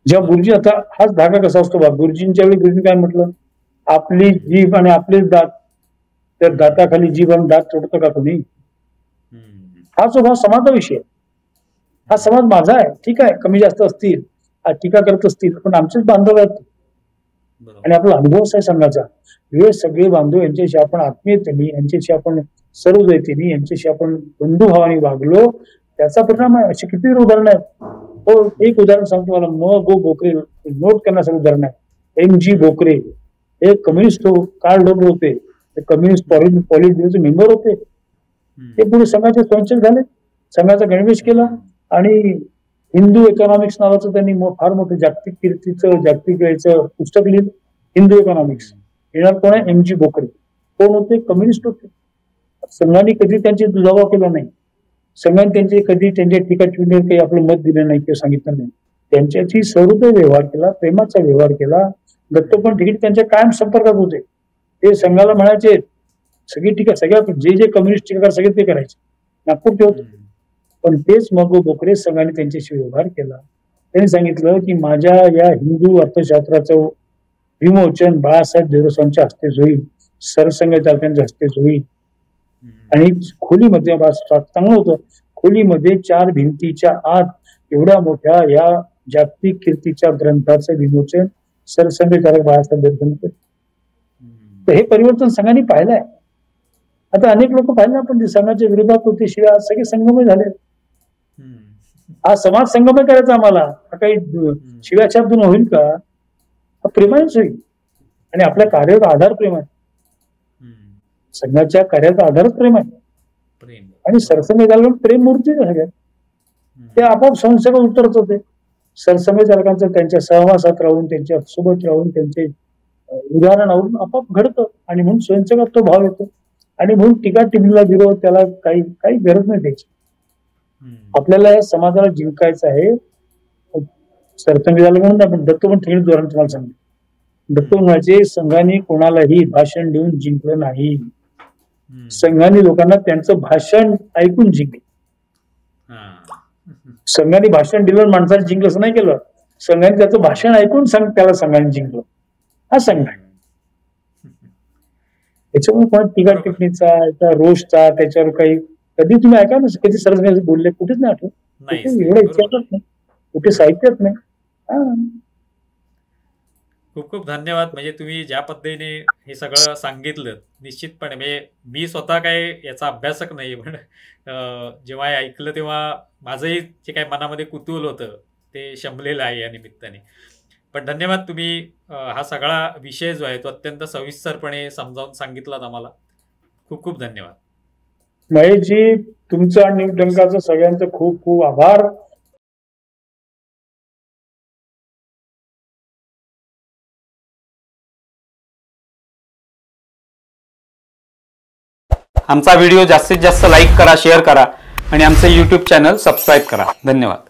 B: जेव्हा गुरुजी, आता हाच धागा कसा असतो बा, गुरुजींच्या वेळी गुरुजी काय म्हटलं? आपली जीभ आणि आपलेच दात, त्या दाताखाली जीभ आणि दात तोडतो का कोणी? हा स्वभाव समाजा विषय, हा समाज माझा आहे, ठीक आहे, कमी जास्त असतील, टीका करत असतील, पण आमचेच बांधव आहेत आणि आपला अनुभवच आहे संघाचा. हे सगळे बांधव यांच्याशी आपण आत्मीयतेने, यांच्याशी आपण सर्वजयतेने, यांच्याशी आपण बंधुभावाने वागलो, त्याचा परिणाम आहे. अशी किती उदाहरण आहेत. हो, एक उदाहरण सांगतो मला, गो बोकरे, नोट करण्याचं उदाहरण आहे. MG बोकरे हे कम्युनिस्ट कार्ड होल्डर होते, ते कम्युनिस्ट पॉलिट ब्युरोचे मेंबर होते. ते पुढे संघाचे स्वयंसेवक झाले, संघाचा गणवेश केला आणि हिंदू इकॉनॉमिक्स नावाचं त्यांनी फार मोठं जागतिक कीर्तीचं, जागतिक वेळेचं पुस्तक लिहिलं, हिंदू इकॉनॉमिक्स. येणार कोण आहे? MG बोकरे. कोण होते? कम्युनिस्ट होते. संघाने कधी त्यांची दुजाभाव केला नाही, संघाने त्यांचे कधी त्यांच्या टीका टिप्पणीवर काही आपलं मत दिलं नाही किंवा सांगितलं नाही. त्यांच्याशी सहृदय व्यवहार केला, प्रेमाचा व्यवहार केला. दत्तोपंत ठेकेट त्यांच्या कायम संपर्कात होते. ते संघाला म्हणायचे, सगळी टीका, सगळ्या जे कम्युनिस्ट टीकाकार सगळे ते करायचे, नागपूरचे होते. पण तेच मग बोकरे संघाने त्यांच्याशी व्यवहार केला. त्यांनी सांगितलं की माझ्या या हिंदू अर्थशास्त्राचं विमोचन बाळासाहेब देवरसांच्या हस्तेच होईल, सरसंघचालकांच्या हस्तेच होईल. आणि खोलीमध्ये चांगलं होतं, खोलीमध्ये 4 भिंतीच्या आत एवढ्या मोठ्या या जागतिक कीर्तीच्या ग्रंथाचं विमोचन सरसंघचालक बाळासाहेब देवरसांचे. तर हे परिवर्तन संघाने पाहिलंय. आता अनेक लोक पाहिलं पण संघाच्या विरोधात होते, शिवाय आज सगळे संगमय झाले. हा समाज संगमय करायचा आम्हाला, हा काही शिव्याछापदून होईल का? हा प्रेमानेच होईल. आणि आपल्या कार्याचा आधार प्रेम आहे, संघाच्या कार्याचा आधारच प्रेम आहे. आणि सरसंघचालक प्रेम मूर्ती सगळ्यात, ते आपोआप संस्थेला उतरत होते. सरसंघचालकांचं त्यांच्या सहवासात राहून, त्यांच्या सोबत राहून, त्यांचे उदाहरणावरून आपोआप घडतं आणि म्हणून स्वयंसेवकात तो भाव येतो. आणि म्हणून टीका टिप्पणीला विरोध, त्याला काही गरज नाही त्याची. आपल्याला या समाजाला जिंकायचं आहे. सरसंघचालक म्हणून आपण दत्तोपंत ठेकेट उदाहरण तुम्हाला सांगतो. दत्तोपंत म्हणायचे, संघाने कोणालाही भाषण देऊन जिंकलं नाही, संघाने लोकांना त्यांचं भाषण ऐकून जिंकले. संघाने भाषण दिलं माणसाने जिंकलं असं नाही केलं, संघाने त्याचं भाषण ऐकून त्याला संघाने जिंकलं. हा संघ आहे. त्याच्यामुळे कोणा टीका टिप्पणीचा, रोषचा, त्याच्यावर काही कधी तुम्ही ऐका ना, कधी सरसंघ बोलले कुठेच नाही आठवत, एवढं इतिहासात नाही, कुठे साहित्यात नाही.
A: खूप खूप धन्यवाद. म्हणजे तुम्ही ज्या पद्धतीने हे सगळं सांगितलं, निश्चितपणे म्हणजे मी स्वतः काय याचा अभ्यासक नाही, पण जेव्हा ऐकलं तेव्हा माझंही जे काही मनामध्ये कुतूहल होतं ते शमलेलं आहे या निमित्ताने. पण धन्यवाद, तुम्ही हा सगळा विषय जो आहे तो अत्यंत सविस्तरपणे समजावून सांगितलात आम्हाला. खूप खूप धन्यवाद.
B: महेशजी, तुमचं आणि न्यूज डंकाचं सगळ्यांचं खूप खूप आभार.
C: आमचा व्हिडिओ जास्तीत जास्त लाईक करा, शेअर करा आणि आमचे YouTube चॅनल सबस्क्राईब करा. धन्यवाद.